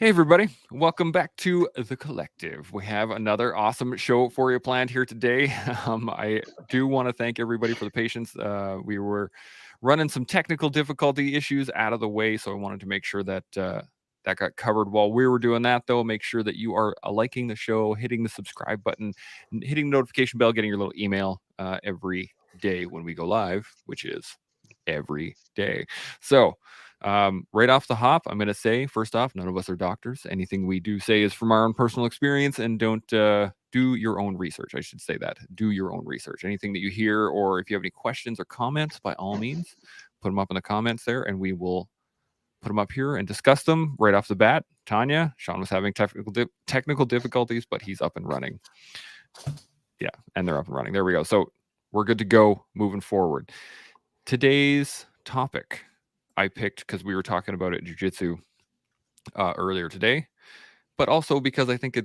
Hey, everybody. Welcome back to The Collective. We have another awesome show for you planned here today. I do want to thank everybody for the patience. We were running some technical difficulty issues out of the way, so I wanted to make sure that that got covered while we were doing that, though. Make sure that you are liking the show, hitting the subscribe button, hitting the notification bell, getting your little email every day when we go live, which is every day. So, right off the hop, I'm going to say, first off, none of us are doctors. Anything we do say is from our own personal experience, and don't do your own research. I should say that. Do your own research. Anything that you hear, or if you have any questions or comments, by all means, put them up in the comments there, and we will put them up here and discuss them right off the bat. Tanya, Shaun was having technical difficulties, but he's up and running. Yeah, and they're up and running. There we go. So we're good to go moving forward. Today's topic I picked because we were talking about it jiu-jitsu earlier today, but also because I think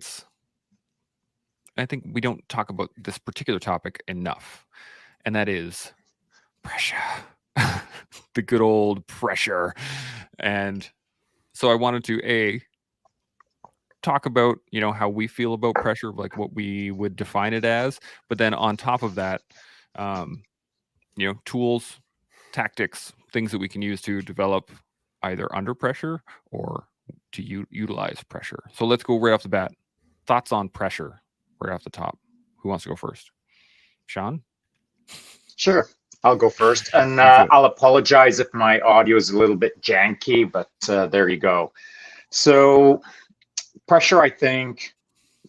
we don't talk about this particular topic enough, and that is pressure. The good old pressure. And so I wanted to talk about, how we feel about pressure, like what we would define it as, but then on top of that, tools, tactics, things that we can use to develop either under pressure or to utilize pressure. So let's go right off the bat. Thoughts on pressure right off the top. Who wants to go first? Shaun? Sure, I'll go first. And Go for it. I'll apologize if my audio is a little bit janky, but there you go. So, pressure, I think,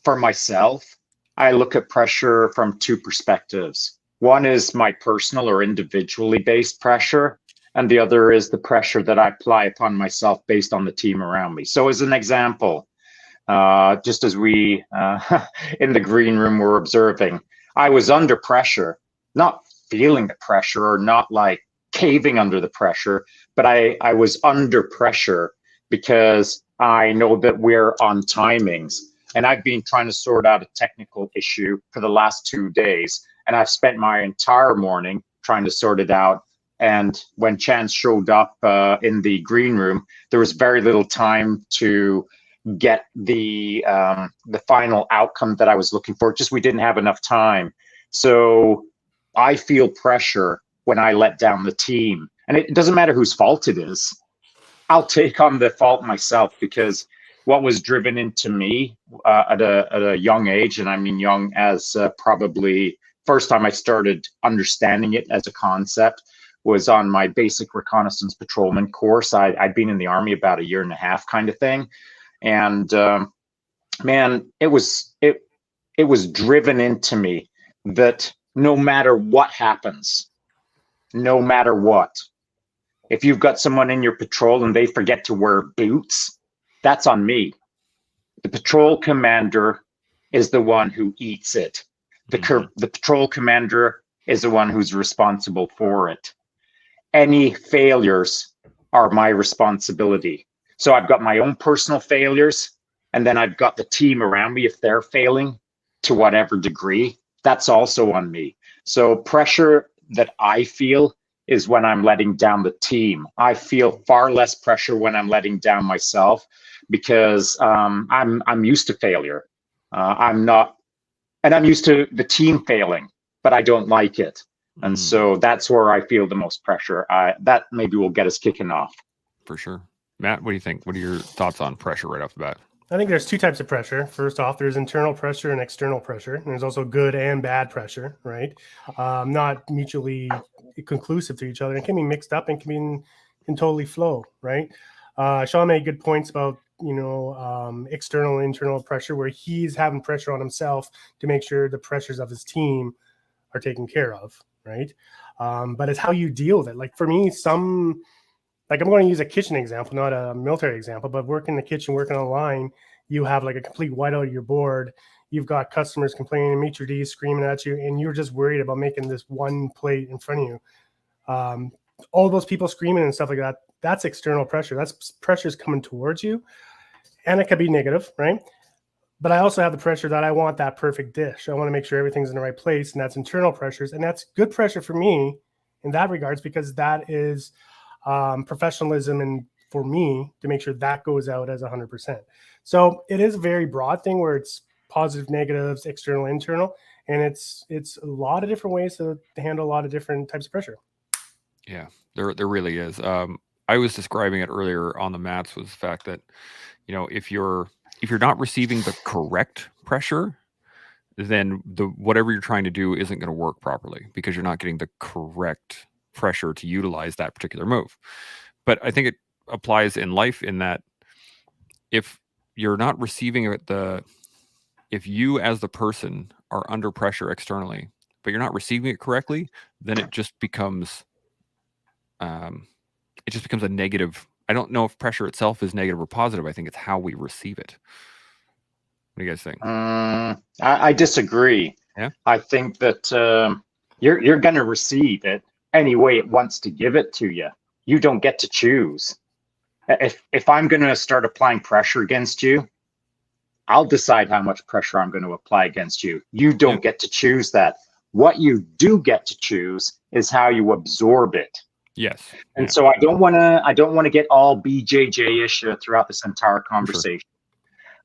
for myself, I look at pressure from two perspectives. One is my personal or individually based pressure, and the other is the pressure that I apply upon myself based on the team around me. So, as an example, just as we in the green room were observing, I was under pressure, not feeling the pressure or not like caving under the pressure, but I was under pressure because I know that we're on timings. And I've been trying to sort out a technical issue for the last 2 days. And I've spent my entire morning trying to sort it out. And when Chance showed up in the green room, there was very little time to get the final outcome that I was looking for. Just we didn't have enough time. So I feel pressure when I let down the team. And it doesn't matter whose fault it is. I'll take on the fault myself because what was driven into me at a young age, and I mean young as probably first time I started understanding it as a concept, was on my basic reconnaissance patrolman course. I'd been in the Army about a year and a half kind of thing. And man, it was driven into me that no matter what happens, no matter what, if you've got someone in your patrol and they forget to wear boots, that's on me. The patrol commander is the one who eats it. The patrol commander is the one who's responsible for it. Any failures are my responsibility. So I've got my own personal failures, and then I've got the team around me. If they're failing to whatever degree, that's also on me. So pressure that I feel is when I'm letting down the team. I feel far less pressure when I'm letting down myself because I'm used to failure. I'm used to the team failing, but I don't like it. And so that's where I feel the most pressure. That maybe will get us kicking off. For sure. Matt, what do you think? What are your thoughts on pressure right off the bat? I think there's two types of pressure. First off, there's internal pressure and external pressure. And there's also good and bad pressure, right? Not mutually conclusive to each other. It can be mixed up and can totally flow, right? Shaun made good points about external and internal pressure, where he's having pressure on himself to make sure the pressures of his team are taken care of, right? But it's how you deal with it. Like for me, I'm going to use a kitchen example, not a military example, but working in the kitchen, working online, you have like a complete whiteout of your board. You've got customers complaining, maitre d's screaming at you, and you're just worried about making this one plate in front of you. All those people screaming and stuff like that, that's external pressure. That's pressures coming towards you. And it could be negative, right? But I also have the pressure that I want that perfect dish. I want to make sure everything's in the right place, and that's internal pressures. And that's good pressure for me in that regards, because that is professionalism and for me to make sure that goes out as 100%. So it is a very broad thing where it's positive, negatives, external, internal, and it's a lot of different ways to handle a lot of different types of pressure. Yeah, there really is. I was describing it earlier on the mats, was the fact that, if you're not receiving the correct pressure, then whatever you're trying to do isn't going to work properly, because you're not getting the correct pressure to utilize that particular move. But I think it applies in life, in that if you're not receiving it, if you as the person are under pressure externally, but you're not receiving it correctly, then it just becomes a negative. I don't know if pressure itself is negative or positive. I think it's how we receive it. What do you guys think? I disagree. Yeah? I think that you're going to receive it any way it wants to give it to you. You don't get to choose. If I'm going to start applying pressure against you, I'll decide how much pressure I'm going to apply against you. You don't get to choose that. What you do get to choose is how you absorb it. Yes. And so I don't want to get all BJJ-ish throughout this entire conversation.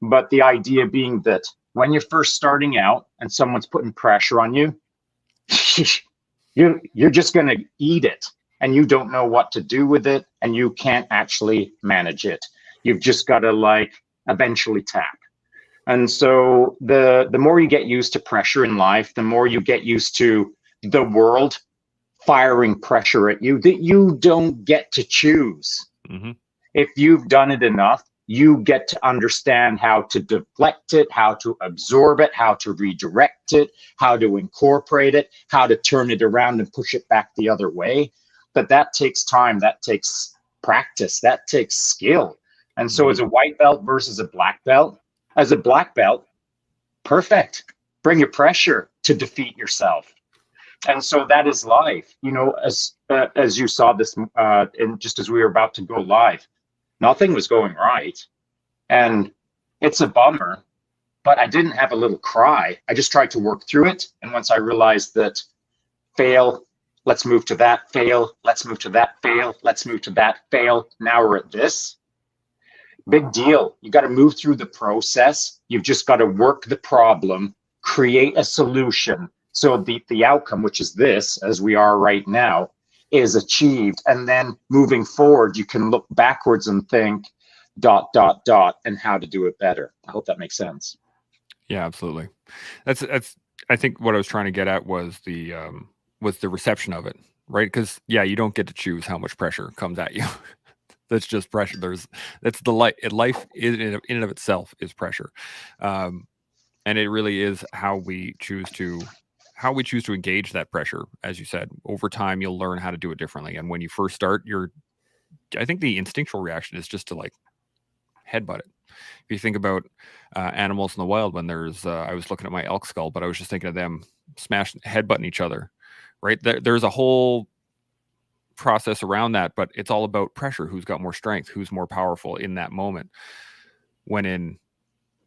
Sure. But the idea being that when you're first starting out and someone's putting pressure on you, you're just going to eat it, and you don't know what to do with it, and you can't actually manage it. You've just got to eventually tap. And so the more you get used to pressure in life, the more you get used to the world firing pressure at you that you don't get to choose. Mm-hmm. If you've done it enough, you get to understand how to deflect it, how to absorb it, how to redirect it, how to incorporate it, how to turn it around and push it back the other way. But that takes time, that takes practice, that takes skill. And so as a white belt versus a black belt, as a black belt, perfect. Bring your pressure to defeat yourself. And so that is life. As you saw this, and just as we were about to go live, nothing was going right. And it's a bummer, but I didn't have a little cry. I just tried to work through it. And once I realized that fail, let's move to that, fail, let's move to that, fail, let's move to that, fail. Now we're at this. Big deal. You got to move through the process. You've just got to work the problem, create a solution. So the outcome, which is this, as we are right now, is achieved. And then moving forward, you can look backwards and think ... and how to do it better. I hope that makes sense. Yeah, absolutely. That's I think what I was trying to get at was the reception of it, right? Because you don't get to choose how much pressure comes at you. That's just pressure. That's the life in and of itself is pressure. And it really is how we choose to engage that pressure. As you said, over time, you'll learn how to do it differently. And when you first start, I think the instinctual reaction is just to headbutt it. If you think about animals in the wild, when there's, I was looking at my elk skull, but I was just thinking of them headbutting each other, right? There's a whole process around that, but it's all about pressure. Who's got more strength? Who's more powerful in that moment? When in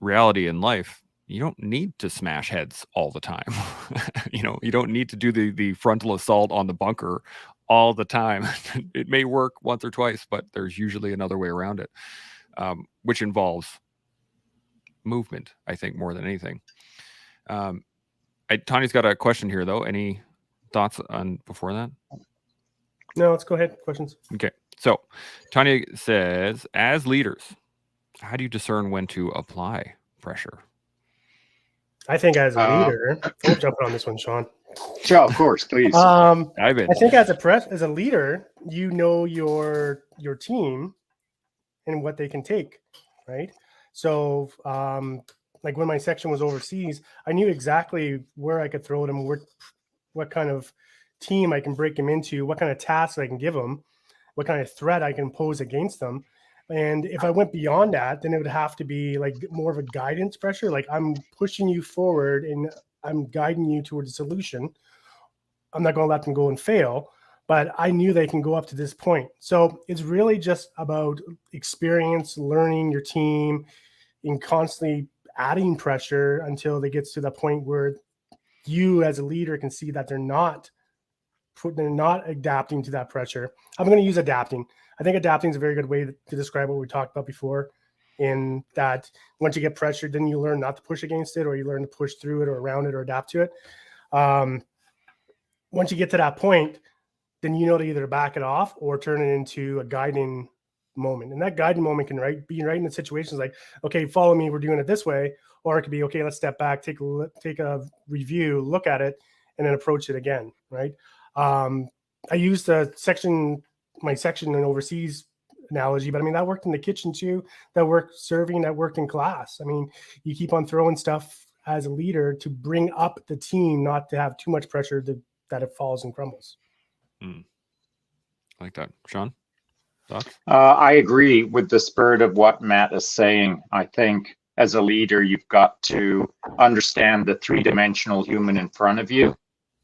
reality in life, you don't need to smash heads all the time. You don't need to do the frontal assault on the bunker all the time. It may work once or twice, but there's usually another way around it, which involves movement, I think, more than anything. Tanya's got a question here, though. Any thoughts on before that? No, let's go ahead. Questions. Okay. So Tanya says, as leaders, how do you discern when to apply pressure? I think as a leader, I'm jumping on this one, Shaun. Sure, of course, please. I think as a leader, you know your team and what they can take, right? So, like when my section was overseas, I knew exactly where I could throw them, what kind of team I can break them into, what kind of tasks I can give them, what kind of threat I can pose against them. And if I went beyond that, then it would have to be more of a guidance pressure. Like I'm pushing you forward and I'm guiding you towards a solution. I'm not going to let them go and fail, but I knew they can go up to this point. So it's really just about experience, learning your team, and constantly adding pressure until it gets to the point where you as a leader can see that they're not they're not adapting to that pressure. I'm going to use adapting. I think adapting is a very good way to describe what we talked about before, in that once you get pressured, then you learn not to push against it, or you learn to push through it or around it or adapt to it. Once you get to that point, then you know to either back it off or turn it into a guiding moment. And that guiding moment can be in the situations like, okay, follow me, we're doing it this way. Or it could be, okay, let's step back, take a review, look at it, and then approach it again, right? I used my section and overseas analogy, but I mean, that worked in the kitchen too. That worked serving, that worked in class. I mean, you keep on throwing stuff as a leader to bring up the team, not to have too much pressure that it falls and crumbles. I like that. Shaun, thoughts? I agree with the spirit of what Matt is saying. I think as a leader, you've got to understand the three-dimensional human in front of you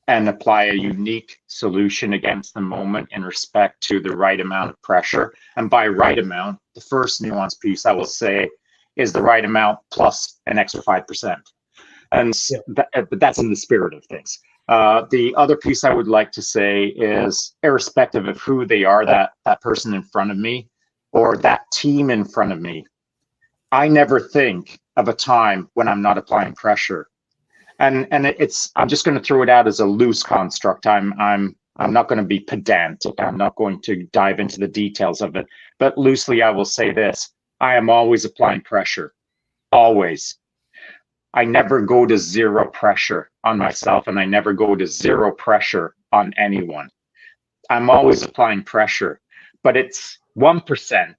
and apply a unique solution against the moment in respect to the right amount of pressure. And by right amount, the first nuance piece I will say is the right amount plus an extra 5%. And but that's in the spirit of things. The other piece I would like to say is, irrespective of who they are, that person in front of me or that team in front of me, I never think of a time when I'm not applying pressure. And I'm just going to throw it out as a loose construct. I'm not going to be pedantic. I'm not going to dive into the details of it. But loosely, I will say this: I am always applying pressure, always. I never go to zero pressure on myself, and I never go to zero pressure on anyone. I'm always applying pressure, but it's 1%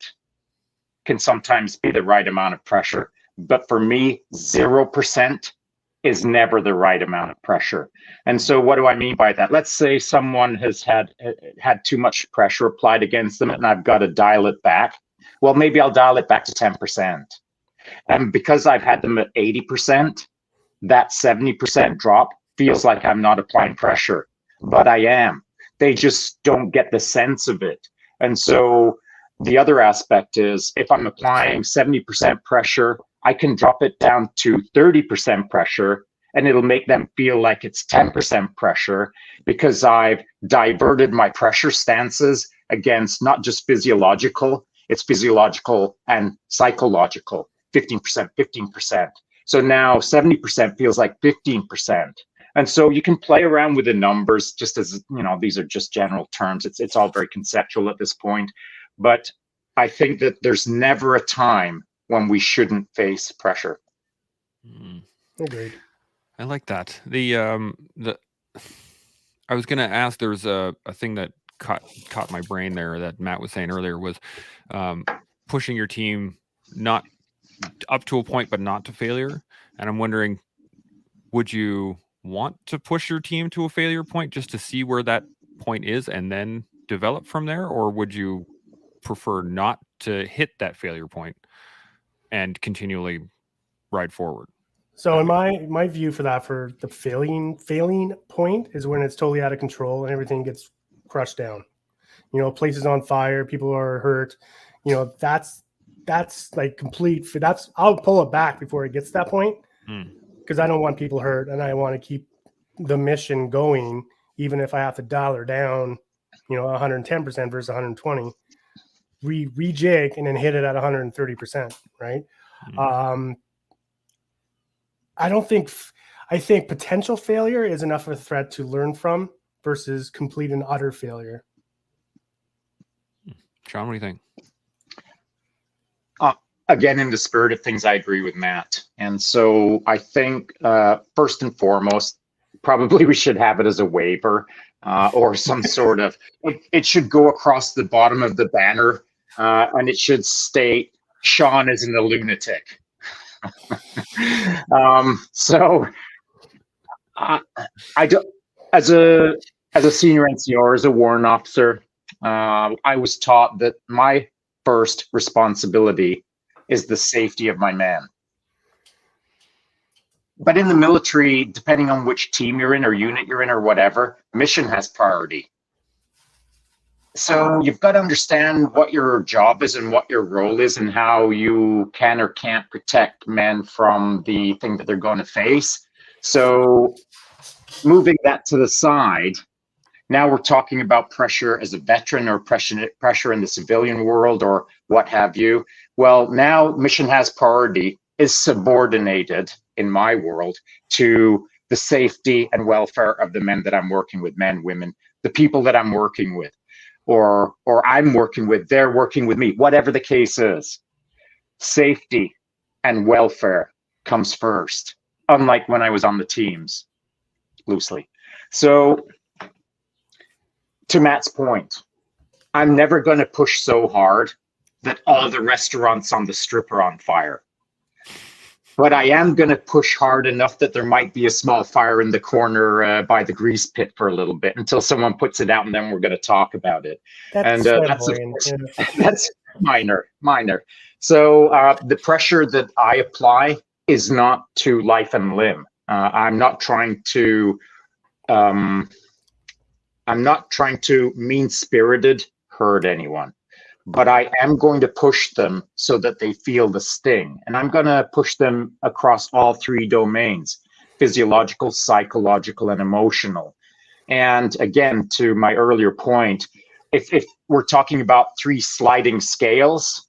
can sometimes be the right amount of pressure. But for me, 0% is never the right amount of pressure. And so what do I mean by that? Let's say someone has had too much pressure applied against them and I've got to dial it back. Well, maybe I'll dial it back to 10%. And because I've had them at 80%, that 70% drop feels like I'm not applying pressure, but I am. They just don't get the sense of it. And so the other aspect is, if I'm applying 70% pressure, I can drop it down to 30% pressure, and it'll make them feel like it's 10% pressure, because I've diverted my pressure stances against not just physiological, it's physiological and psychological, 15%, 15%. So now 70% feels like 15%. And so you can play around with the numbers, just as, these are just general terms. It's all very conceptual at this point. But I think that there's never a time when we shouldn't face pressure. Agreed. I like that. I was going to ask, there's a thing that caught my brain there that Matt was saying earlier, was pushing your team not up to a point, but not to failure. And I'm wondering, would you want to push your team to a failure point just to see where that point is and then develop from there? Or would you prefer not to hit that failure point and continually ride forward? So in my view for the failing point is when it's totally out of control and everything gets crushed down. Places on fire, people are hurt. That's like complete. I'll pull it back before it gets to that point, because I don't want people hurt and I want to keep the mission going, even if I have to dial her down, 110% versus 120. Rejig and then hit it at 130%, right? I think potential failure is enough of a threat to learn from versus complete and utter failure. Shaun, what do you think? Again, in the spirit of things, I agree with Matt. And so I think first and foremost, probably we should have it as a waiver or some sort of, it should go across the bottom of the banner and it should state, Shaun isn't a lunatic. So I don't, as a senior NCO, as a warrant officer, I was taught that my first responsibility is the safety of my man. But in the military, depending on which team you're in or unit you're in or whatever, mission has priority. So you've got to understand what your job is and what your role is and how you can or can't protect men from the thing that they're going to face. So moving that to the side, Now we're talking about pressure as a veteran or pressure in the civilian world or what have you. Well, now mission has priority is subordinated in my world to the safety and welfare of the men that I'm working with, men, women, the people that I'm working with, or I'm working with, they're working with me, whatever the case is. Safety and welfare comes first, unlike when I was on the teams, loosely. So to Matt's point, I'm never going to push so hard that all the restaurants on the strip are on fire. But I am going to push hard enough that there might be a small fire in the corner by the grease pit for a little bit until someone puts it out, and then we're going to talk about it. That's that's minor. So the pressure that I apply is not to life and limb. I'm not trying to mean-spirited hurt anyone, but I am going to push them so that they feel the sting. And I'm going to push them across all three domains: physiological, psychological, and emotional. And again, to my earlier point, if we're talking about three sliding scales,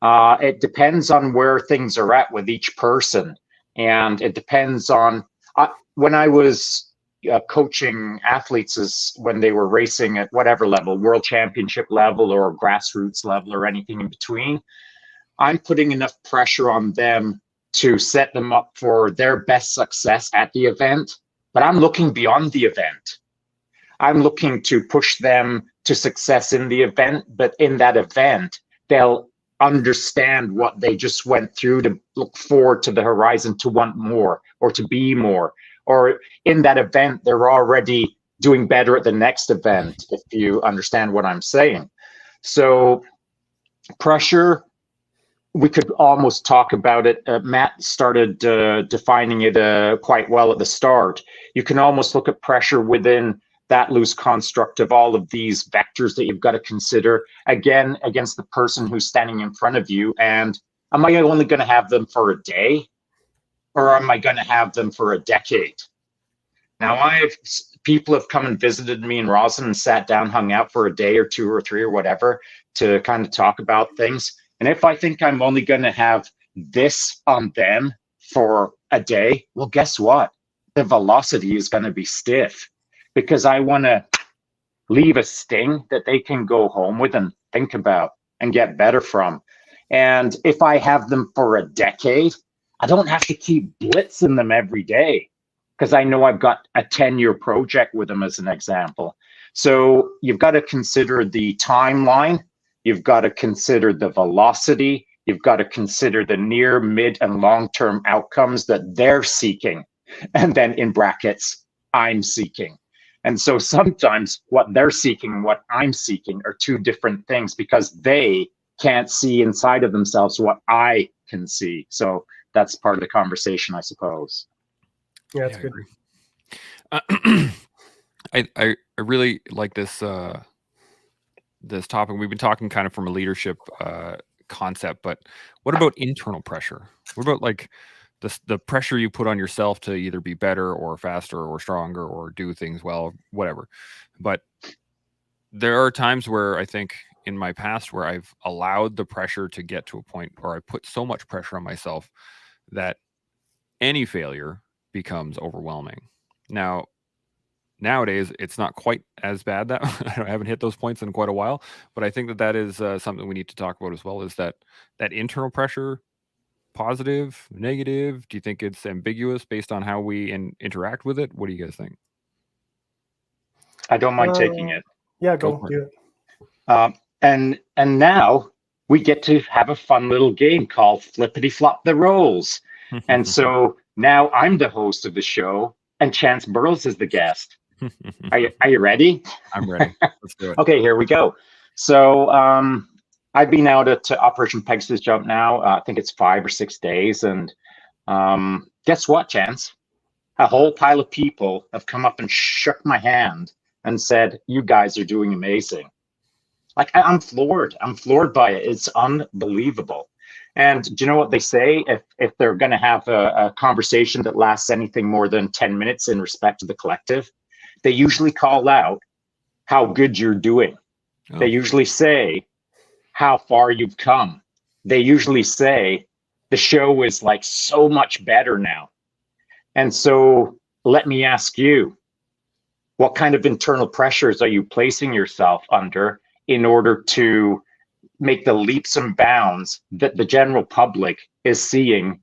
it depends on where things are at with each person. And it depends on, when I was coaching athletes is when they were racing at whatever level, world championship level or grassroots level or anything in between, I'm putting enough pressure on them to set them up for their best success at the event. But I'm looking beyond the event. I'm looking to push them to success in the event, but in that event, they'll understand what they just went through, to look forward to the horizon, to want more or to be more. Or in that event, they're already doing better at the next event, if you understand what I'm saying. So pressure, we could almost talk about it. Matt started defining it quite well at the start. You can almost look at pressure within that loose construct of all of these vectors that you've got to consider, again, against the person who's standing in front of you. And am I only going to have them for a day? Or am I going to have them for a decade? Now, people have come and visited me in Roslyn and sat down, hung out for a day or two or three or whatever to kind of talk about things. And if I think I'm only going to have this on them for a day, well, guess what? The velocity is going to be stiff, because I want to leave a sting that they can go home with and think about and get better from. And if I have them for a decade, I don't have to keep blitzing them every day, because I know I've got a 10-year project with them, as an example. So you've got to consider the timeline. You've got to consider the velocity. You've got to consider the near, mid, and long-term outcomes that they're seeking. And then in brackets, I'm seeking. And so sometimes what they're seeking and what I'm seeking are two different things, because they can't see inside of themselves what I can see. So that's part of the conversation, I suppose. Yeah, that's good. I really like this this topic. We've been talking kind of from a leadership concept, but what about internal pressure? What about like the pressure you put on yourself to either be better or faster or stronger or do things well, whatever? But there are times where I think in my past where I've allowed the pressure to get to a point where I put so much pressure on myself that any failure becomes overwhelming. Now, nowadays, it's not quite as bad that I haven't hit those points in quite a while, but I think that is something we need to talk about as well, is that internal pressure, positive, negative? Do you think it's ambiguous based on how we interact with it? What do you guys think? I don't mind taking it. Yeah, go do it. And now we get to have a fun little game called Flippity Flop the Rolls. And so now I'm the host of the show, and Chance Burles is the guest. Are you ready? I'm ready. Let's do it. Okay, here we go. So I've been out at Operation Pegasus Jump now. I think it's 5 or 6 days. And guess what, Chance? A whole pile of people have come up and shook my hand and said, "You guys are doing amazing." Like, I'm floored. I'm floored by it. It's unbelievable. And do you know what they say? If they're going to have a conversation that lasts anything more than 10 minutes in respect to the collective, they usually call out how good you're doing. Oh. They usually say how far you've come. They usually say the show is like so much better now. And so let me ask you, what kind of internal pressures are you placing yourself under in order to make the leaps and bounds that the general public is seeing,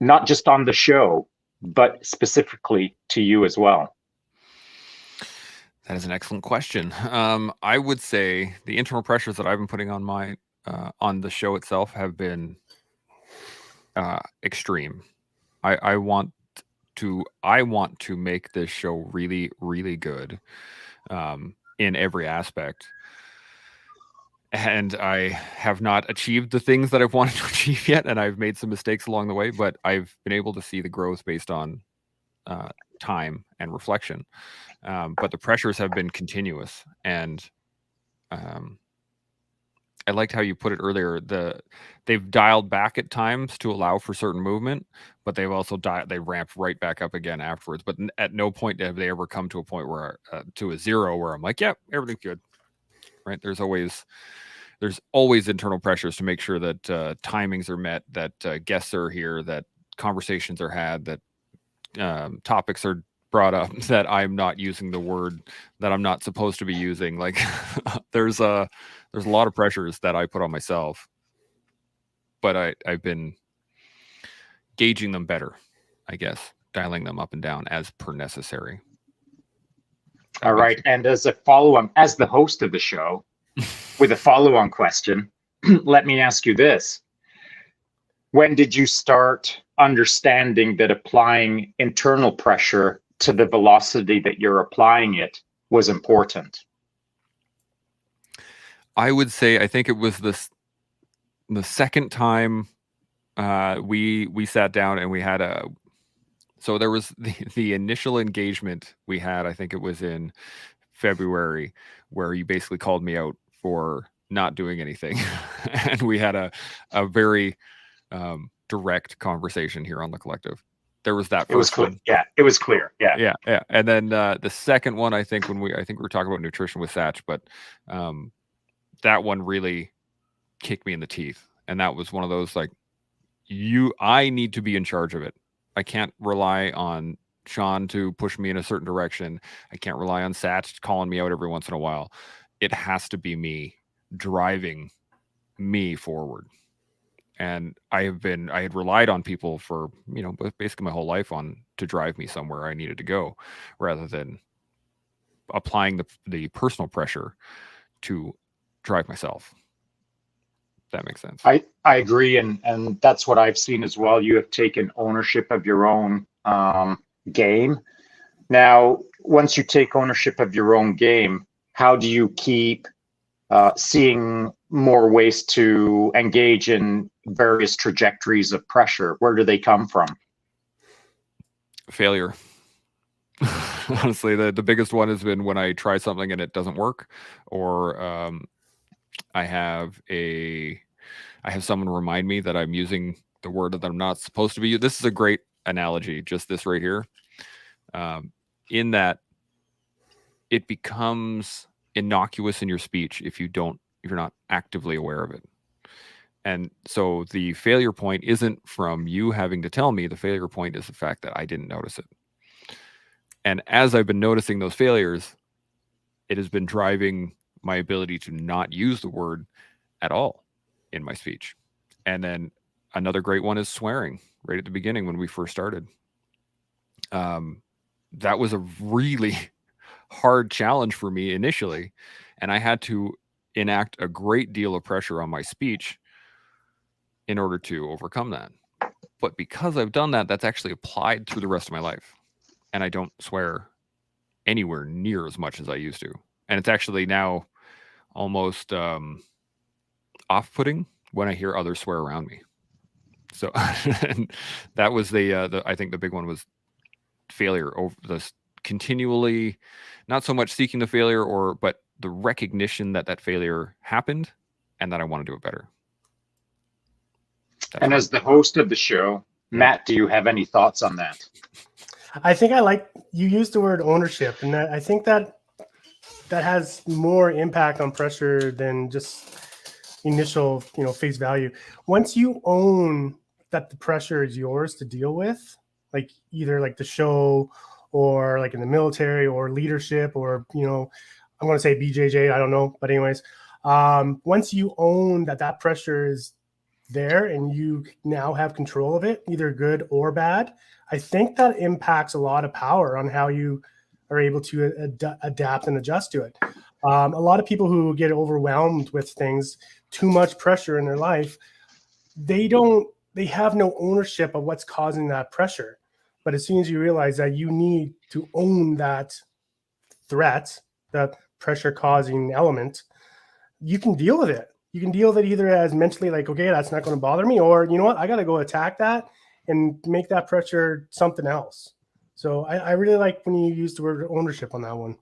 not just on the show, but specifically to you as well? That is an excellent question. I would say the internal pressures that I've been putting on on the show itself have been extreme. I want to make this show really, really good in every aspect. And I have not achieved the things that I've wanted to achieve yet, and I've made some mistakes along the way, but I've been able to see the growth based on time and reflection. But the pressures have been continuous, and I liked how you put it earlier. They've dialed back at times to allow for certain movement, but they've also they ramped right back up again afterwards. But at no point have they ever come to a point where to a zero where I'm like, yeah, everything's good. Right? There's always internal pressures to make sure that timings are met, that guests are here, that conversations are had, that topics are brought up, that I'm not using the word that I'm not supposed to be using. Like there's a lot of pressures that I put on myself, but I've been gauging them better, I guess, dialing them up and down as per necessary. All right. And as a follow-on, as the host of the show, with a follow-on question, let me ask you this. When did you start understanding that applying internal pressure to the velocity that you're applying it was important? I would say, I think it was the second time we sat down and we had so there was the initial engagement we had, I think it was in February, where you basically called me out for not doing anything. And we had a very direct conversation here on the collective. There was that. It was clear. Yeah, it was clear. Yeah. Yeah. And then the second one, I think we were talking about nutrition with Satch, but that one really kicked me in the teeth. And that was one of those, like, I need to be in charge of it. I can't rely on Shaun to push me in a certain direction. I can't rely on Satch calling me out every once in a while. It has to be me driving me forward. And I had relied on people for, basically my whole life to drive me somewhere I needed to go, rather than applying the personal pressure to drive myself. That makes sense. I agree, and that's what I've seen as well. You have taken ownership of your own game. Now, once you take ownership of your own game, how do you keep seeing more ways to engage in various trajectories of pressure? Where do they come from? Failure. Honestly, the biggest one has been when I try something and it doesn't work, or I have someone remind me that I'm using the word that I'm not supposed to be. This is a great analogy, just this right here. In that it becomes innocuous in your speech if you're not actively aware of it. And so the failure point isn't from you having to tell me. The failure point is the fact that I didn't notice it. And as I've been noticing those failures, it has been driving my ability to not use the word at all in my speech. And then another great one is swearing right at the beginning when we first started. That was a really hard challenge for me initially. And I had to enact a great deal of pressure on my speech in order to overcome that. But because I've done that, that's actually applied through the rest of my life. And I don't swear anywhere near as much as I used to. And it's actually now almost off-putting when I hear others swear around me. So and that was I think the big one was failure, over this continually, not so much seeking the failure, but the recognition that failure happened and that I want to do it better. And as the host of the show, Matt, do you have any thoughts on that? I think you used the word ownership, and I think that that has more impact on pressure than just initial, face value. Once you own that the pressure is yours to deal with, like either like the show or like in the military or leadership or, I'm going to say BJJ, I don't know. But anyways, once you own that pressure is there and you now have control of it, either good or bad, I think that impacts a lot of power on how you are able to adapt and adjust to it. A lot of people who get overwhelmed with things, too much pressure in their life, they have no ownership of what's causing that pressure. But as soon as you realize that you need to own that threat, that pressure causing element, you can deal with it. You can deal with it either as mentally like, okay, that's not going to bother me, or you know what, I got to go attack that and make that pressure something else. So I really like when you use the word ownership on that one.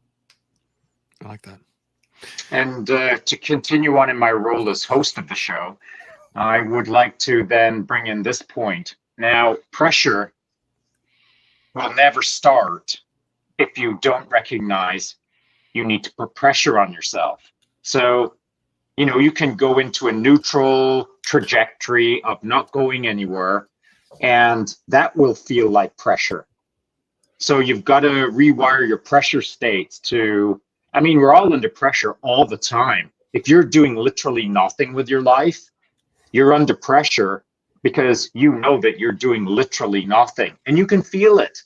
I like that. And to continue on in my role as host of the show, I would like to then bring in this point. Now, pressure will never start if you don't recognize you need to put pressure on yourself. So, you can go into a neutral trajectory of not going anywhere, and that will feel like pressure. So you've got to rewire your pressure states to, we're all under pressure all the time. If you're doing literally nothing with your life, you're under pressure because you know that you're doing literally nothing and you can feel it.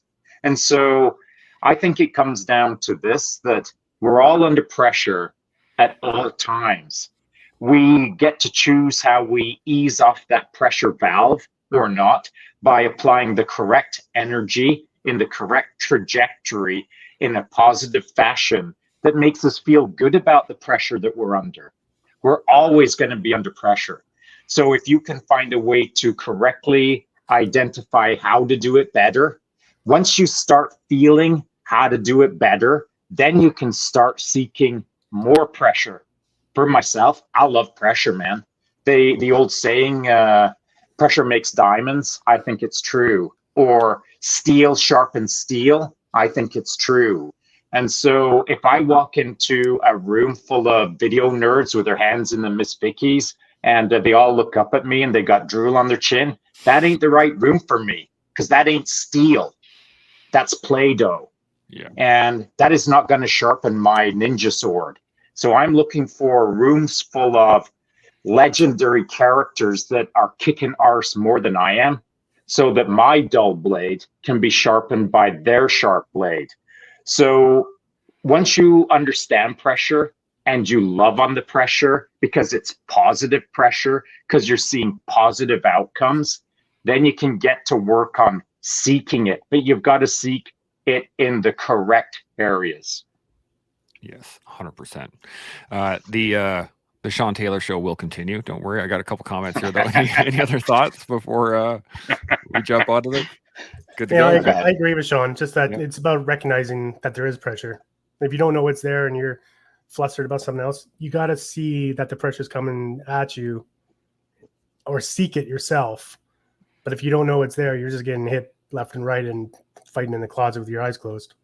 And so I think it comes down to this, that we're all under pressure at all times. We get to choose how we ease off that pressure valve or not by applying the correct energy in the correct trajectory in a positive fashion that makes us feel good about the pressure that we're under. We're always going to be under pressure. So if you can find a way to correctly identify how to do it better, once you start feeling how to do it better, then you can start seeking more pressure. For myself, I love pressure, man. The old saying, pressure makes diamonds, I think it's true. Or steel sharpens steel, I think it's true. And so if I walk into a room full of video nerds with their hands in the Miss Vickies and they all look up at me and they got drool on their chin, that ain't the right room for me, because that ain't steel. That's Play-Doh. Yeah. And that is not going to sharpen my ninja sword. So I'm looking for rooms full of legendary characters that are kicking arse more than I am, so that my dull blade can be sharpened by their sharp blade. So once you understand pressure and you love on the pressure because it's positive pressure, because you're seeing positive outcomes, then you can get to work on seeking it. But you've got to seek it in the correct areas. Yes, 100%. The Shaun Taylor show will continue. Don't worry. I got a couple comments here, though. Any other thoughts before we jump onto this? Good to go. I agree with Shaun. Just that It's about recognizing that there is pressure. If you don't know what's there and you're flustered about something else, you got to see that the pressure is coming at you or seek it yourself. But if you don't know it's there, you're just getting hit left and right and fighting in the closet with your eyes closed.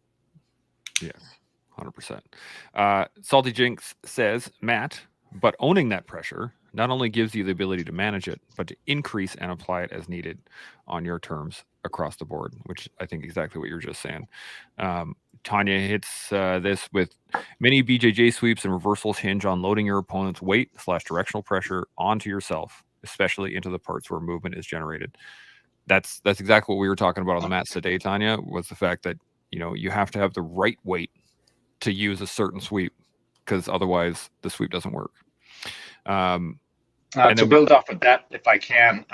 Yeah, 100%. Salty Jinx says, Matt, but owning that pressure not only gives you the ability to manage it, but to increase and apply it as needed on your terms across the board, which I think exactly what you were just saying. Tanya hits this with many BJJ sweeps and reversals hinge on loading your opponent's weight/directional pressure onto yourself, especially into the parts where movement is generated. That's exactly what we were talking about on the mats today, Tanya, was the fact that, you have to have the right weight to use a certain sweep, because otherwise the sweep doesn't work. To build off of that, if I can,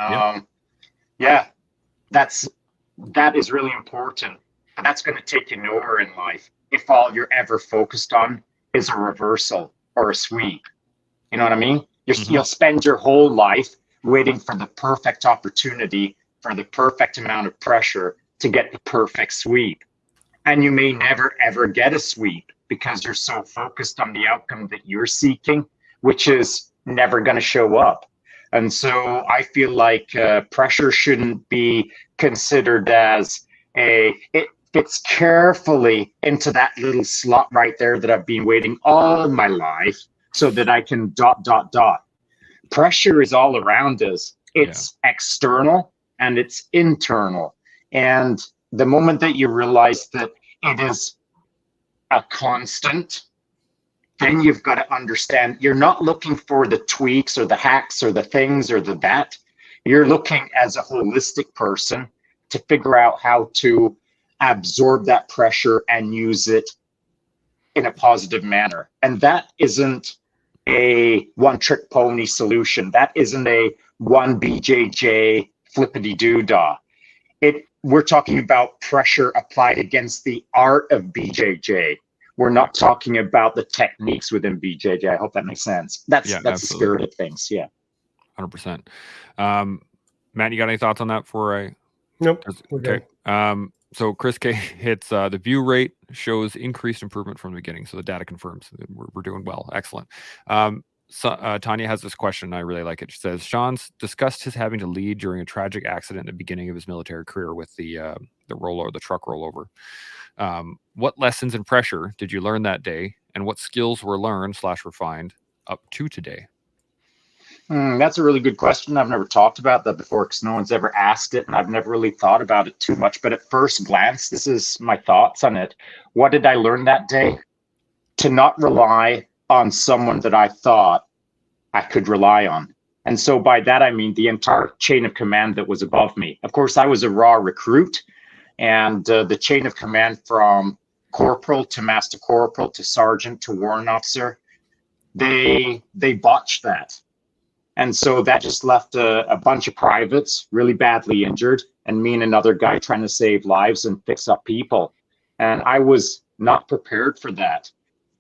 that is really important. That's going to take you nowhere in life if all you're ever focused on is a reversal or a sweep. You know what I mean? You'll spend your whole life waiting for the perfect opportunity, for the perfect amount of pressure to get the perfect sweep. And you may never, ever get a sweep because you're so focused on the outcome that you're seeking, which is never going to show up. And so I feel like pressure shouldn't be considered as fits carefully into that little slot right there that I've been waiting all my life so that I can ... Pressure is all around us. It's external and it's internal. And the moment that you realize that it is a constant, then you've got to understand you're not looking for the tweaks or the hacks or the things or the that. You're looking as a holistic person to figure out how to absorb that pressure and use it in a positive manner. And that isn't a one-trick pony solution. That isn't a one BJJ flippity doodah. We're talking about pressure applied against the art of BJJ. We're not talking about the techniques within BJJ. I hope that makes sense. That's the spirit of things. Yeah. 100%. Matt, you got any thoughts on that before I? Nope. Okay. So Chris K hits the view rate shows increased improvement from the beginning. So the data confirms that we're doing well. Excellent. Tanya has this question. I really like it. She says, Shaun's discussed his having to lead during a tragic accident at the beginning of his military career with the truck rollover. What lessons and pressure did you learn that day? And what skills were learned / refined up to today? That's a really good question. I've never talked about that before because no one's ever asked it, and I've never really thought about it too much. But at first glance, this is my thoughts on it. What did I learn that day? To not rely on someone that I thought I could rely on. And so by that, I mean the entire chain of command that was above me. Of course, I was a raw recruit, and the chain of command from corporal to master corporal to sergeant to warrant officer, they botched that. And so that just left a bunch of privates really badly injured, and me and another guy trying to save lives and fix up people. And I was not prepared for that.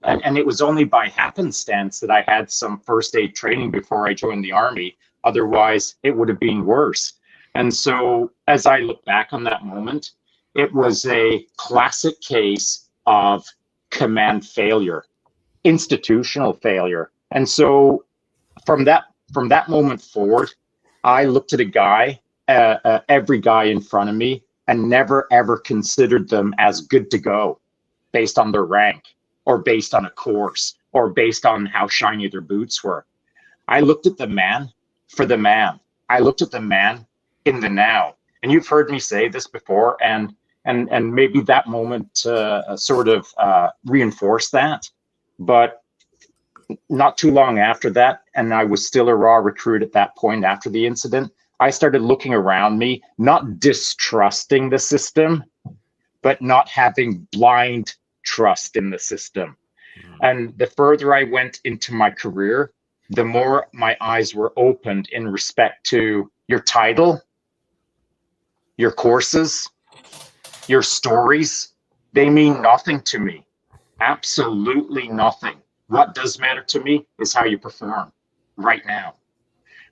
And it was only by happenstance that I had some first aid training before I joined the Army. Otherwise, it would have been worse. And so as I look back on that moment, it was a classic case of command failure, institutional failure. And so from that moment forward, I looked at a guy, every guy in front of me, and never ever considered them as good to go based on their rank or based on a course or based on how shiny their boots were. I looked at the man for the man. I looked at the man in the now. And you've heard me say this before, and maybe that moment sort of reinforced that. But not too long after that, and I was still a raw recruit at that point after the incident, I started looking around me, not distrusting the system, but not having blind trust in the system. And the further I went into my career, the more my eyes were opened in respect to your title, your courses, your stories. They mean nothing to me. Absolutely nothing. What does matter to me is how you perform right now.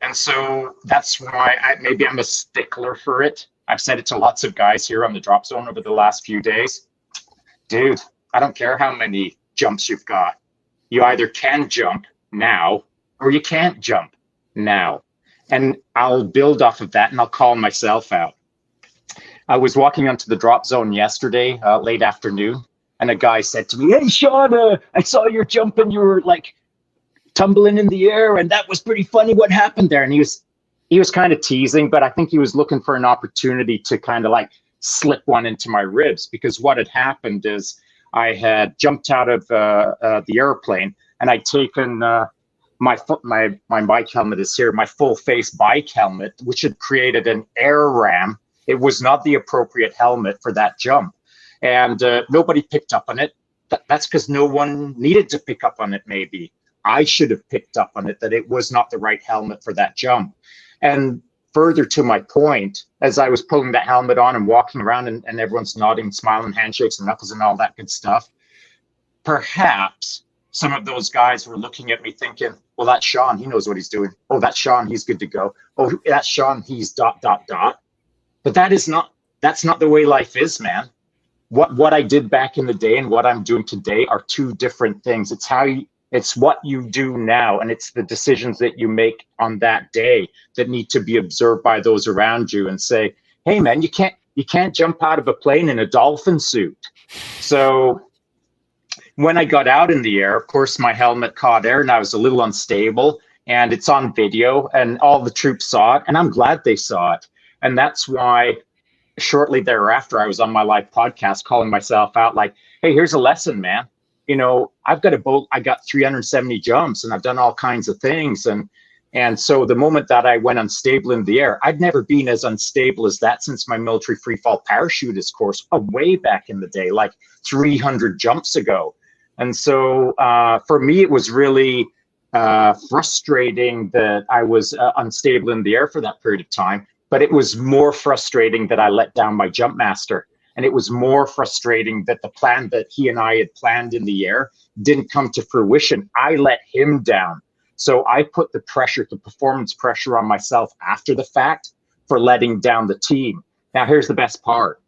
And so that's why maybe I'm a stickler for it. I've said it to lots of guys here on the drop zone over the last few days. Dude, I don't care how many jumps you've got. You either can jump now or you can't jump now. And I'll build off of that and I'll call myself out. I was walking onto the drop zone yesterday, late afternoon. And a guy said to me, "Hey, Shaun, I saw your jump and you were like tumbling in the air, and that was pretty funny. What happened there?" And he was kind of teasing, but I think he was looking for an opportunity to kind of like slip one into my ribs, because what had happened is I had jumped out of the airplane and I'd taken my bike helmet is here, my full face bike helmet, which had created an air ram. It was not the appropriate helmet for that jump. And nobody picked up on it. That's because no one needed to pick up on it, maybe. I should have picked up on it, that it was not the right helmet for that jump. And further to my point, as I was pulling that helmet on and walking around and everyone's nodding, smiling, handshakes and knuckles and all that good stuff, perhaps some of those guys were looking at me thinking, well, that's Shaun, he knows what he's doing. Oh, that's Shaun, he's good to go. Oh, that's Shaun, he's ... But that's not the way life is, man. What I did back in the day and what I'm doing today are two different things. It's what you do now, and it's the decisions that you make on that day that need to be observed by those around you and say, hey man, you You can't jump out of a plane in a dolphin suit. So when I got out in the air, of course, my helmet caught air and I was a little unstable, and it's on video and all the troops saw it, and I'm glad they saw it. And that's why shortly thereafter, I was on my live podcast calling myself out like, hey, here's a lesson, man. I've got a boat, I got 370 jumps and I've done all kinds of things. And so the moment that I went unstable in the air, I'd never been as unstable as that since my military free fall parachutist course way back in the day, like 300 jumps ago. And so for me, it was really frustrating that I was unstable in the air for that period of time. But it was more frustrating that I let down my jump master. And it was more frustrating that the plan that he and I had planned in the air didn't come to fruition. I let him down. So I put the performance pressure on myself after the fact for letting down the team. Now, here's the best part.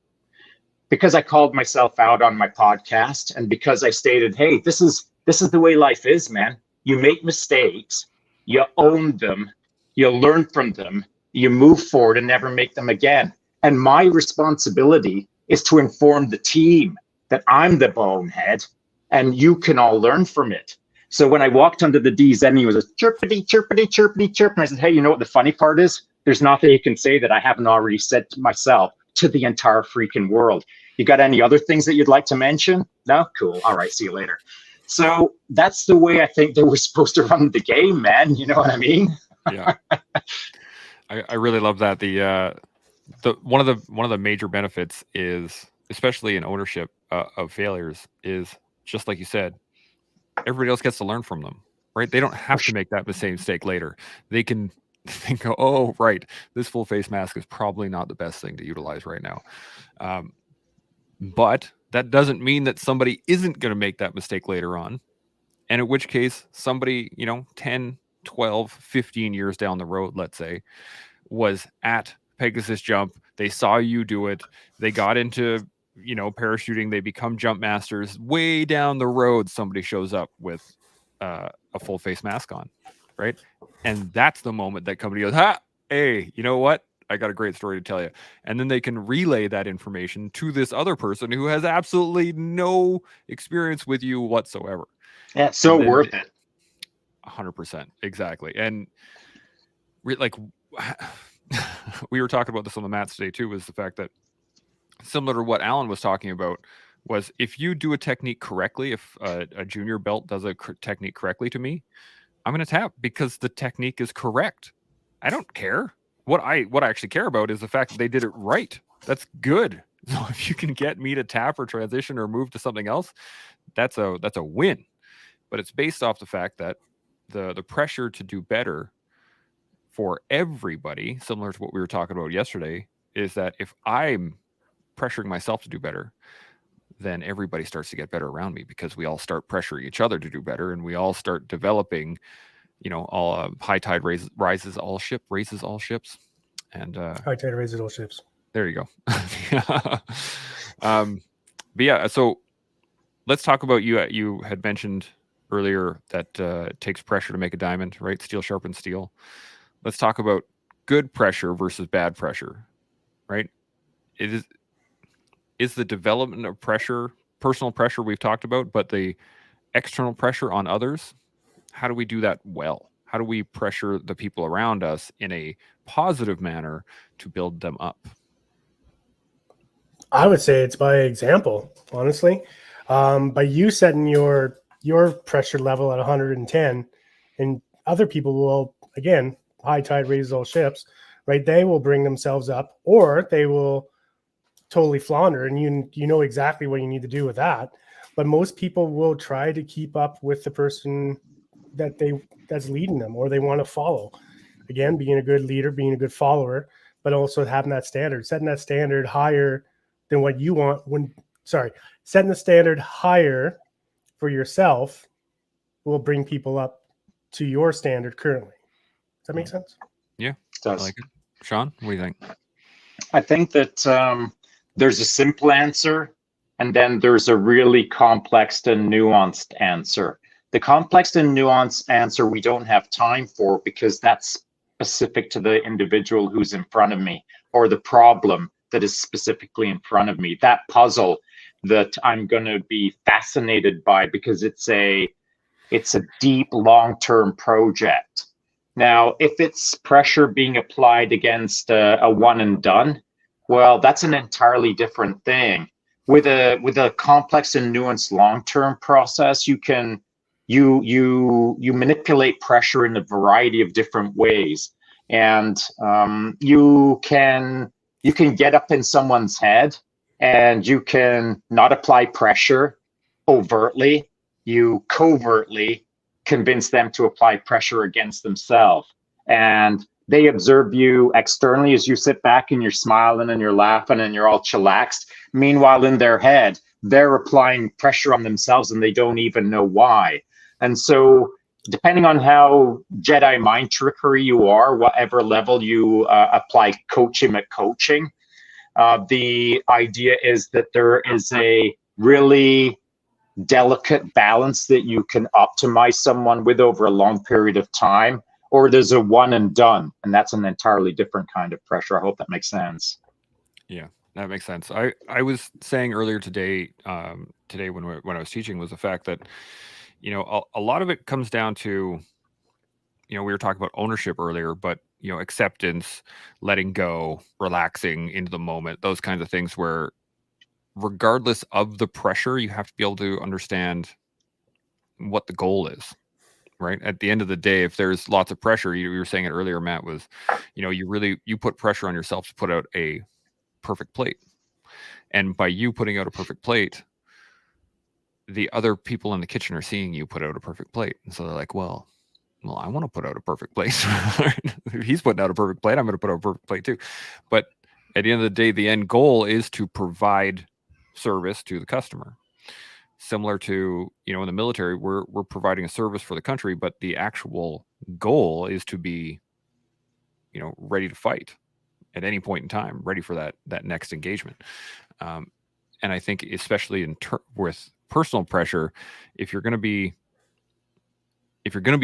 Because I called myself out on my podcast and because I stated, hey, this is the way life is, man. You make mistakes, you own them, you learn from them, you move forward and never make them again. And my responsibility is to inform the team that I'm the bonehead and you can all learn from it. So when I walked under the DZ, he was a chirpity, chirpity, chirpity, chirp. And I said, hey, you know what the funny part is? There's nothing you can say that I haven't already said to myself, to the entire freaking world. You got any other things that you'd like to mention? No? Cool. All right. See you later. So that's the way I think they were supposed to run the game, man. You know what I mean? Yeah. I really love that. The one of the major benefits is, especially in ownership of failures, is just like you said, everybody else gets to learn from them, right? They don't have to make that same mistake later. They can think, oh, right, this full face mask is probably not the best thing to utilize right now. But that doesn't mean that somebody isn't going to make that mistake later on. And in which case, somebody, 10, 12, 15 years down the road, let's say, was at Pegasus Jump. They saw you do it. They got into, parachuting. They become jump masters. Way down the road, somebody shows up with a full face mask on, right? And that's the moment that company goes, hey, you know what? I got a great story to tell you. And then they can relay that information to this other person who has absolutely no experience with you whatsoever. Yeah, so worth it. 100%. Exactly. And like we were talking about this on the mats today too, was the fact that similar to what Alan was talking about, was if you do a technique correctly, if a junior belt does a technique correctly to me, I'm going to tap because the technique is correct. I don't care. What I actually care about is the fact that they did it right. That's good. So if you can get me to tap or transition or move to something else, that's a win. But it's based off the fact that the pressure to do better for everybody, similar to what we were talking about yesterday, is that if I'm pressuring myself to do better, then everybody starts to get better around me because we all start pressuring each other to do better, and we all start developing, all high tide raises all ships, and High tide raises all ships. There you go. But yeah, so let's talk about you. You had mentioned earlier that it takes pressure to make a diamond, right? Steel sharpens steel. Let's talk about good pressure versus bad pressure, right? It is the development of pressure, personal pressure we've talked about, but the external pressure on others, how do we do that well? How do we pressure the people around us in a positive manner to build them up? I would say it's by example, honestly. By you setting your pressure level at 110, and other people will, again, high tide raises all ships, right? They will bring themselves up, or they will totally flounder, and you know exactly what you need to do with that. But most people will try to keep up with the person that's leading them, or they want to follow. Again, being a good leader, being a good follower, but also having that standard, setting that standard higher than what you want. Setting the standard higher for yourself will bring people up to your standard currently. Does that make sense? Yeah, it does. I like it. Shaun, what do you think? I think that there's a simple answer, and then there's a really complex and nuanced answer. The complex and nuanced answer we don't have time for because that's specific to the individual who's in front of me or the problem that is specifically in front of me, that puzzle that I'm going to be fascinated by, because it's a deep, long-term project. Now, if it's pressure being applied against a one and done, well, that's an entirely different thing. With a complex and nuanced long-term process, you manipulate pressure in a variety of different ways, and you can get up in someone's head, and you can not apply pressure overtly. You covertly convince them to apply pressure against themselves, and they observe you externally as you sit back and you're smiling and you're laughing and you're all chillaxed. Meanwhile, in their head, they're applying pressure on themselves and they don't even know why. And so, depending on how Jedi mind trickery you are, whatever level you apply coaching, the idea is that there is a really delicate balance that you can optimize someone with over a long period of time, or there's a one and done, and that's an entirely different kind of pressure. I hope that makes sense. Yeah, that makes sense. I was saying earlier today, when I was teaching, was the fact that, you know, a lot of it comes down to, you know, we were talking about ownership earlier, but, you know, acceptance, letting go, relaxing into the moment, those kinds of things where, regardless of the pressure, you have to be able to understand what the goal is, right? At the end of the day, if there's lots of pressure, you were saying it earlier, Matt, was, you know, you put pressure on yourself to put out a perfect plate. And by you putting out a perfect plate, the other people in the kitchen are seeing you put out a perfect plate. And so they're like, well, I want to put out a perfect plate. If he's putting out a perfect plate, I'm going to put out a perfect plate too. But at the end of the day, the end goal is to provide service to the customer. Similar to, you know, in the military, we're providing a service for the country, but the actual goal is to be, you know, ready to fight at any point in time, ready for that next engagement. And I think, especially with personal pressure, if you're going to be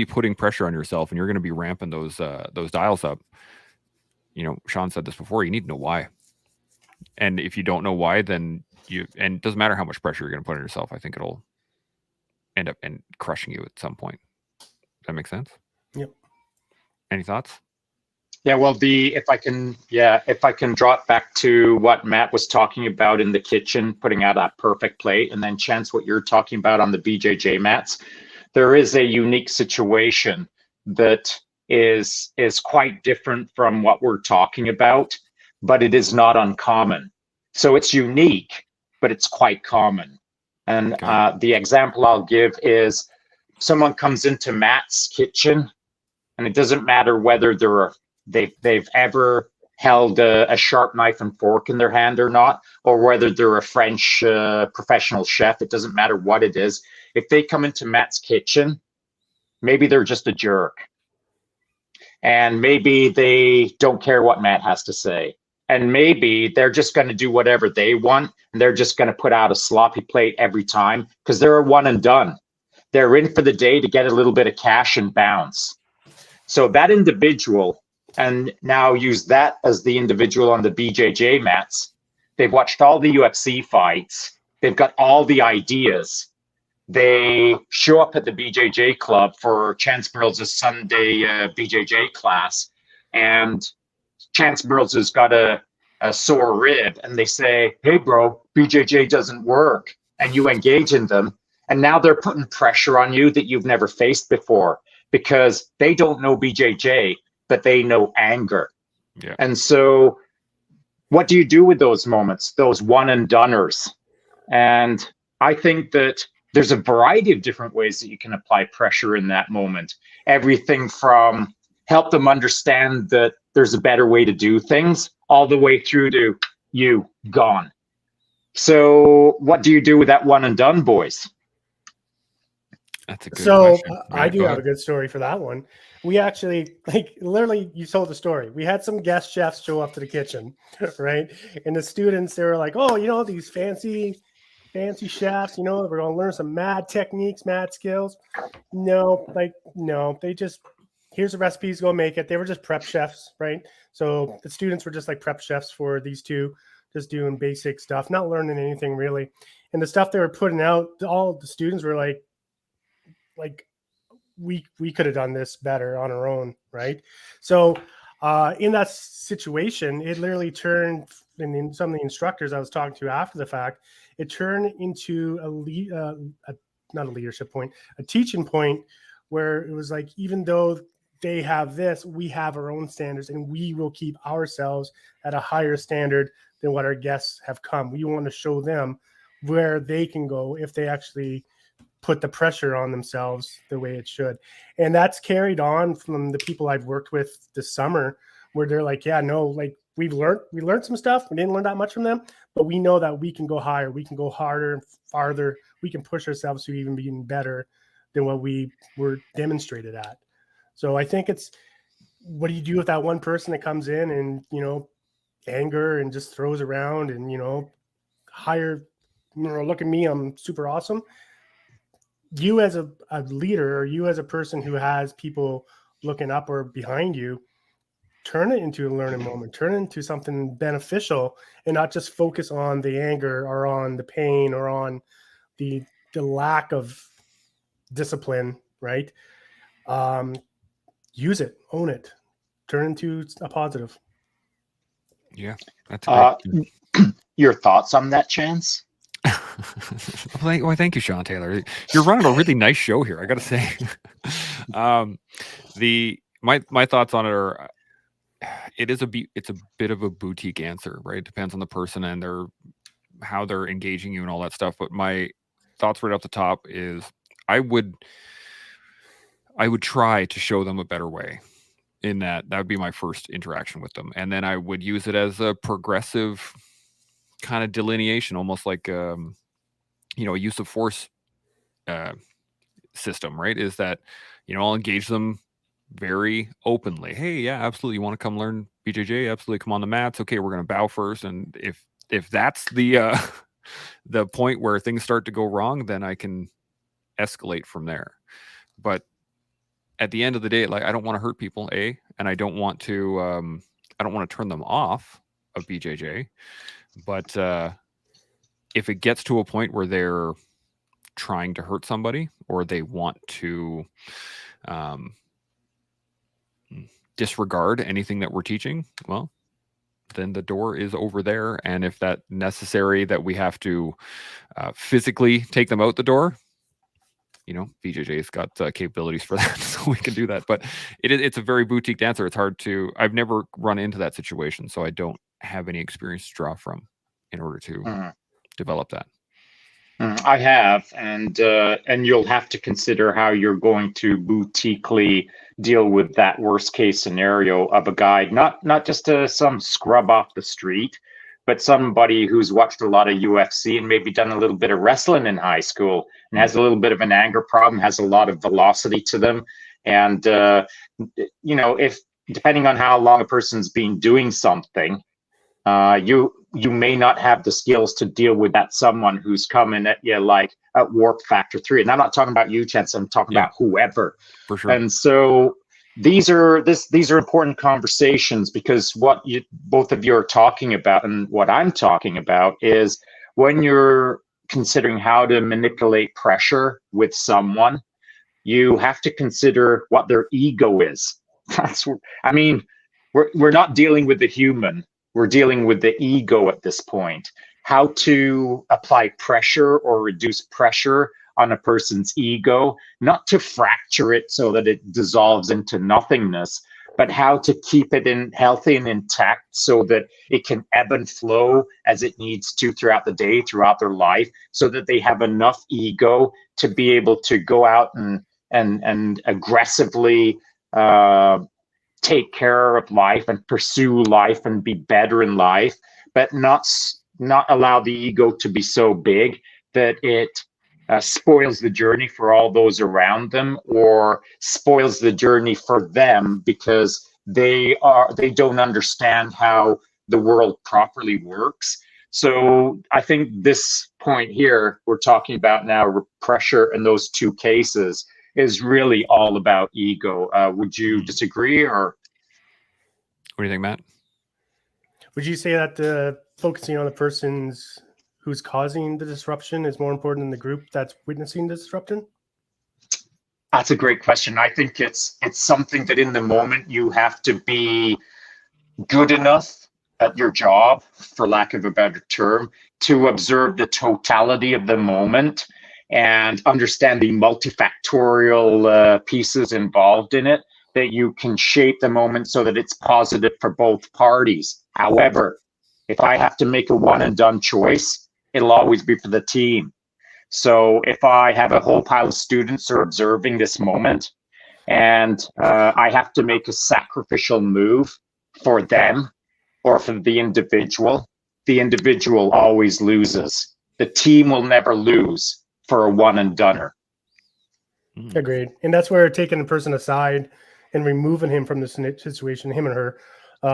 putting pressure on yourself and you're going to be ramping those dials up, you know, Shaun said this before, you need to know why. And if you don't know why, then and it doesn't matter how much pressure you're going to put on yourself, I think it'll end up crushing you at some point. Does that make sense? Yep. Any thoughts? Yeah, well, if I can draw it back to what Matt was talking about in the kitchen, putting out that perfect plate, and then Chance, what you're talking about on the BJJ mats, there is a unique situation that is quite different from what we're talking about, but it is not uncommon. So it's unique, but it's quite common. And the example I'll give is someone comes into Matt's kitchen, and it doesn't matter whether they've ever held a sharp knife and fork in their hand or not, or whether they're a French professional chef. It doesn't matter what it is. If they come into Matt's kitchen, maybe they're just a jerk. And maybe they don't care what Matt has to say. And maybe they're just going to do whatever they want, and they're just going to put out a sloppy plate every time because they're a one and done. They're in for the day to get a little bit of cash and bounce. So that individual, and now use that as the individual on the BJJ mats, they've watched all the UFC fights. They've got all the ideas. They show up at the BJJ club for Chance Burls' Sunday BJJ class, and Chance Burls has got a sore rib, and they say, hey, bro, BJJ doesn't work. And you engage in them. And now they're putting pressure on you that you've never faced before because they don't know BJJ, but they know anger. Yeah. And so what do you do with those moments, those one and doners? And I think that there's a variety of different ways that you can apply pressure in that moment. Everything from help them understand that there's a better way to do things, all the way through to you gone. So what do you do with that one and done, boys? That's a good question. question. I do have a good story for that one. We actually, literally, you told the story. We had some guest chefs show up to the kitchen, right? And the students, they were like, oh, you know, these fancy chefs, you know, we're going to learn some mad techniques, mad skills. No, they just here's the recipes, go make it. They were just prep chefs, right? So the students were just like prep chefs for these two, just doing basic stuff, not learning anything really. And the stuff they were putting out, all the students were like we could have done this better on our own, right? So in that situation, it literally turned, and in some of the instructors I was talking to after the fact, it turned into not a leadership point, a teaching point, where it was like, even though they have this, we have our own standards, and we will keep ourselves at a higher standard than what our guests have come. We want to show them where they can go if they actually put the pressure on themselves the way it should. And that's carried on from the people I've worked with this summer, where they're like, yeah, no, like we learned some stuff. We didn't learn that much from them, but we know that we can go higher, we can go harder and farther. We can push ourselves to even being better than what we were demonstrated at. So I think it's, what do you do with that one person that comes in and, anger and just throws around and, higher, look at me, I'm super awesome. You as a leader, or you as a person who has people looking up or behind you, turn it into a learning moment, turn it into something beneficial, and not just focus on the anger or on the pain or on the lack of discipline, right? Use it, own it, turn into a positive. Yeah, that's great. Your thoughts on that, Chance? Well, thank you, Shaun Taylor. You're running a really nice show here, I got to say. My thoughts on it are, it's a bit of a boutique answer, right? It depends on the person and how they're engaging you and all that stuff. But my thoughts right off the top is, I would try to show them a better way. In that would be my first interaction with them, and then I would use it as a progressive kind of delineation, almost like a use of force system, right? Is that, I'll engage them very openly. Hey, yeah, absolutely. You want to come learn BJJ? Absolutely. Come on the mats. Okay, we're going to bow first. And if that's the the point where things start to go wrong, then I can escalate from there. But at the end of the day, like, I don't want to hurt people, and I don't want to turn them off of BJJ. But if it gets to a point where they're trying to hurt somebody, or they want to disregard anything that we're teaching, well, then the door is over there. And if that necessary that we have to physically take them out the door, BJJ's got capabilities for that, so we can do that. But it's a very boutique answer. It's hard to, I've never run into that situation, so I don't have any experience to draw from in order to develop that. I have, and you'll have to consider how you're going to boutiquely deal with that worst case scenario of a guy, not just some scrub off the street, but somebody who's watched a lot of UFC and maybe done a little bit of wrestling in high school and has a little bit of an anger problem, has a lot of velocity to them. And, if depending on how long a person's been doing something, you may not have the skills to deal with that someone who's coming at you like at warp factor 3. And I'm not talking about you, Chance, I'm talking about whoever. For sure. And so these are important conversations, because what both of you are talking about and what I'm talking about is, when you're considering how to manipulate pressure with someone, you have to consider what their ego is. We're not dealing with the human. We're dealing with the ego at this point. How to apply pressure or reduce pressure on a person's ego, not to fracture it so that it dissolves into nothingness, but how to keep it in healthy and intact so that it can ebb and flow as it needs to throughout the day, throughout their life, so that they have enough ego to be able to go out and aggressively take care of life and pursue life and be better in life, but not allow the ego to be so big that it spoils the journey for all those around them, or spoils the journey for them because they don't understand how the world properly works. So I think this point here we're talking about now, pressure in those two cases, is really all about ego. Would you disagree, or? What do you think, Matt? Would you say that focusing on the person's who's causing the disruption is more important than the group that's witnessing the disruption? That's a great question. I think it's something that in the moment you have to be good enough at your job, for lack of a better term, to observe the totality of the moment and understand the multifactorial pieces involved in it, that you can shape the moment so that it's positive for both parties. However, if I have to make a one and done choice, it'll always be for the team. So if I have a whole pile of students who are observing this moment, and I have to make a sacrificial move for them or for the individual always loses. The team will never lose for a one and doneer. Agreed. And that's where taking the person aside and removing him from the situation, him and her,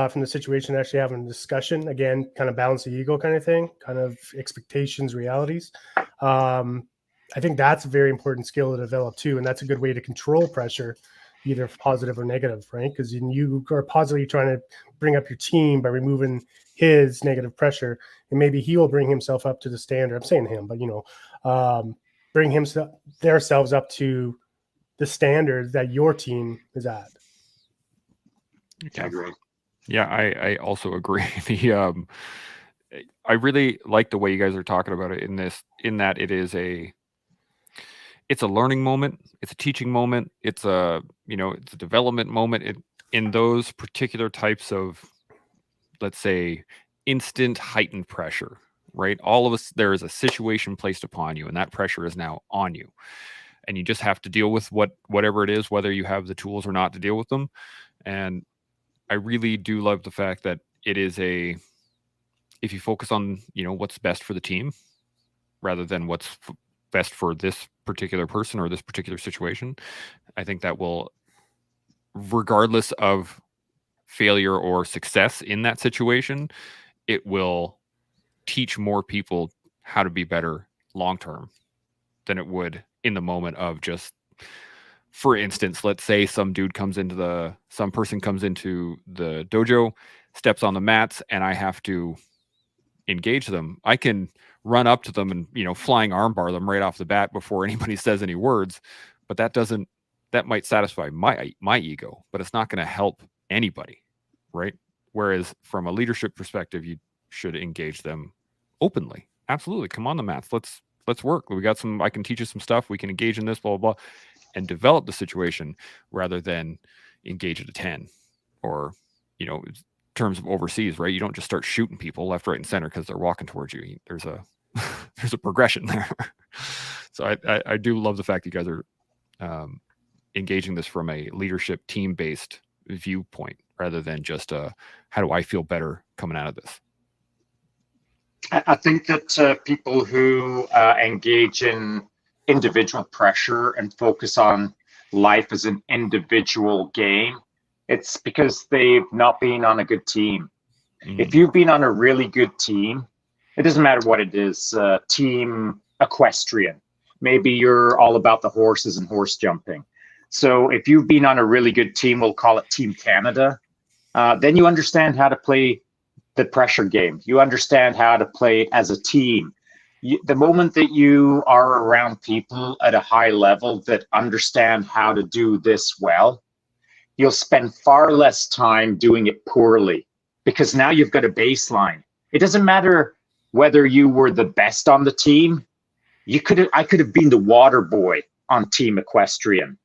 from the situation, actually having a discussion, again, kind of balance the ego kind of thing, kind of expectations, realities. I think that's a very important skill to develop too. And that's a good way to control pressure, either positive or negative, right? Because you are positively trying to bring up your team by removing his negative pressure, and maybe he will bring himself up to the standard. I'm saying him, but bring themselves up to the standard that your team is at. I agree. Yeah, I also agree. I really like the way you guys are talking about it in that it's a learning moment, it's a teaching moment, it's a development moment. In those particular types of, let's say, instant heightened pressure, right? All of us, there is a situation placed upon you, and that pressure is now on you, and you just have to deal with whatever it is, whether you have the tools or not to deal with them. And I really do love the fact that it is if you focus on, what's best for the team rather than what's best for this particular person or this particular situation, I think that will, regardless of failure or success in that situation, it will teach more people how to be better long-term than it would in the moment of just, for instance, let's say some person comes into the dojo, steps on the mats, and I have to engage them. I can run up to them and, flying armbar them right off the bat before anybody says any words, but that might satisfy my ego, but it's not going to help anybody, right? Whereas from a leadership perspective, you should engage them openly. Absolutely. Come on the mats. Let's work. I can teach you some stuff. We can engage in this, blah, blah, blah, and develop the situation rather than engage at a 10 or, in terms of overseas, right? You don't just start shooting people left, right, and center because they're walking towards you. There's a progression there. So I do love the fact that you guys are engaging this from a leadership team-based viewpoint rather than just how do I feel better coming out of this. I think that people who engage in individual pressure and focus on life as an individual game, it's because they've not been on a good team. If you've been on a really good team, it doesn't matter what it is, team equestrian. Maybe you're all about the horses and horse jumping. So if you've been on a really good team, we'll call it Team Canada, then you understand how to play the pressure game. You understand how to play as a team. The moment that you are around people at a high level that understand how to do this well, you'll spend far less time doing it poorly because now you've got a baseline. It doesn't matter whether you were the best on the team. I could have been the water boy on Team Equestrian,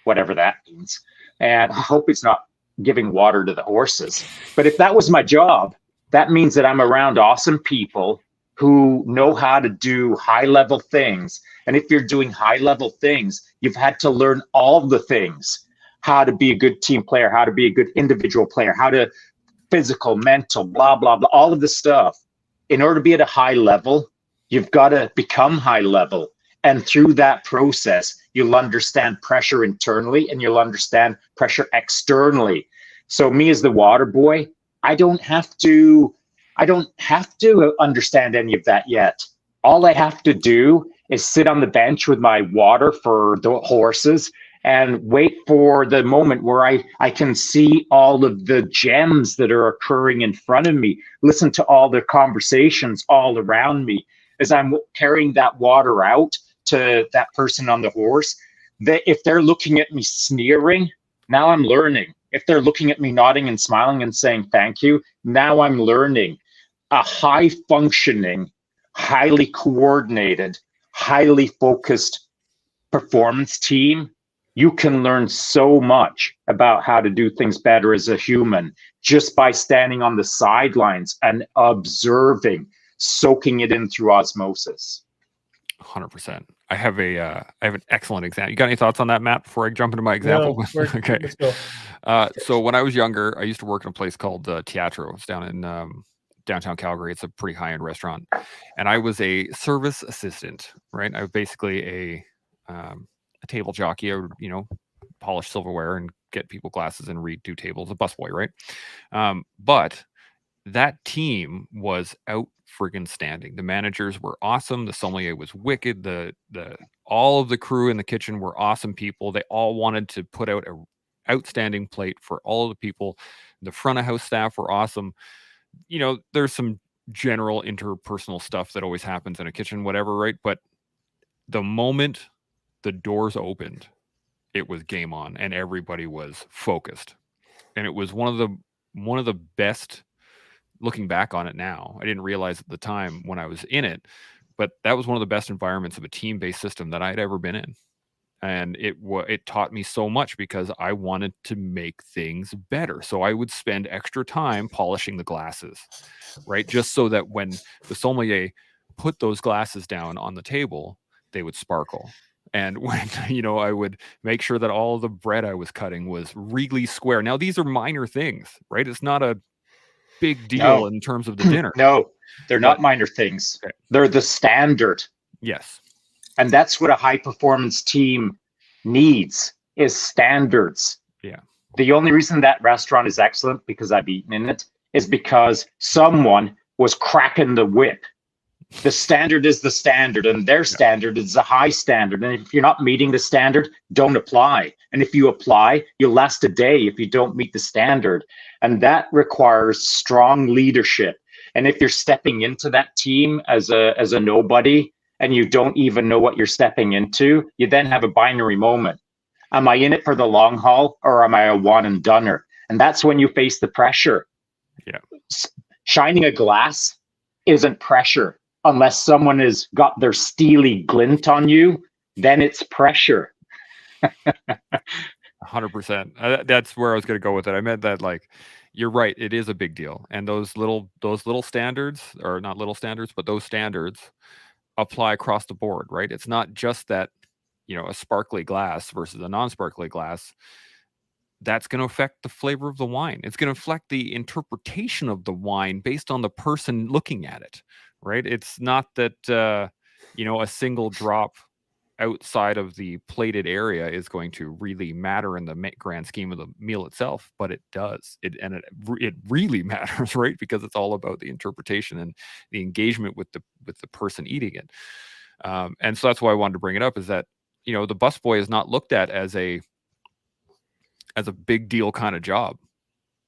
whatever that means. And I hope it's not giving water to the horses. But if that was my job, that means that I'm around awesome people who know how to do high-level things. And if you're doing high-level things, you've had to learn all the things. How to be a good team player, how to be a good individual player, how to physical, mental, blah, blah, blah, all of this stuff. In order to be at a high level, you've got to become high level. And through that process, you'll understand pressure internally and you'll understand pressure externally. So me as the water boy, I don't have to understand any of that yet. All I have to do is sit on the bench with my water for the horses and wait for the moment where I can see all of the gems that are occurring in front of me, listen to all the conversations all around me as I'm carrying that water out to that person on the horse. That if they're looking at me sneering, now I'm learning. If they're looking at me nodding and smiling and saying thank you, now I'm learning. A high functioning, highly coordinated, highly focused performance team, you can learn so much about how to do things better as a human just by standing on the sidelines and observing, soaking it in through osmosis. 100%. I have an excellent example. You got any thoughts on that, Matt, before I jump into my example? No, Okay. let's go. So when I was younger, I used to work in a place called Teatro. It's down in downtown Calgary. It's a pretty high-end restaurant. And I was a service assistant, right? I was basically a table jockey. I would, polish silverware and get people glasses and redo tables, a busboy, right? But that team was out friggin' standing. The managers were awesome. The sommelier was wicked. The all of the crew in the kitchen were awesome people. They all wanted to put out a outstanding plate for all of the people. The front of house staff were awesome. There's some general interpersonal stuff that always happens in a kitchen, whatever, right? But the moment the doors opened, it was game on and everybody was focused. And it was one of the best. Looking back on it now, I didn't realize at the time when I was in it, but that was one of the best environments of a team-based system that I'd ever been in. And it taught me so much because I wanted to make things better. So I would spend extra time polishing the glasses, right? Just so that when the sommelier put those glasses down on the table, they would sparkle. And when, I would make sure that all of the bread I was cutting was really square. Now, these are minor things, right? It's not a big deal in terms of the dinner. No, they're not minor things. Okay. They're the standard. Yes. And that's what a high performance team needs is standards. Yeah. The only reason that restaurant is excellent, because I've eaten in it, is because someone was cracking the whip. The standard is the standard, and their standard is a high standard. And if you're not meeting the standard, don't apply. And if you apply, you'll last a day if you don't meet the standard. And that requires strong leadership. And if you're stepping into that team as a nobody, and you don't even know what you're stepping into, you then have a binary moment. Am I in it for the long haul, or am I a one and doneer? And that's when you face the pressure. Yeah. Shining a glass isn't pressure. Unless someone has got their steely glint on you, then it's pressure. 100%. That's where I was going to go with it. I meant that, like, you're right. It is a big deal. And those little standards, or not little standards, but those standards apply across the board, right? It's not just that, a sparkly glass versus a non-sparkly glass. That's going to affect the flavor of the wine. It's going to affect the interpretation of the wine based on the person looking at it. Right? It's not that, a single drop outside of the plated area is going to really matter in the grand scheme of the meal itself, but it does. It really matters, right? Because it's all about the interpretation and the engagement with the person eating it. And so that's why I wanted to bring it up, is that, the busboy is not looked at as a big deal kind of job.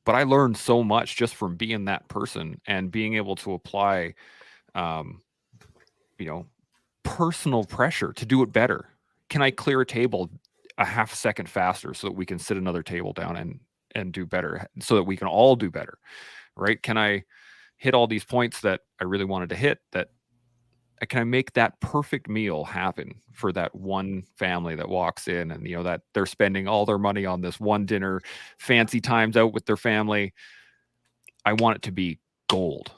But I learned so much just from being that person and being able to apply personal pressure to do it better. Can I clear a table a half second faster so that we can sit another table down and do better, so that we can all do better, right? Can I hit all these points that I really wanted to hit? Can I make that perfect meal happen for that one family that walks in and, that they're spending all their money on this one dinner, fancy times out with their family. I want it to be gold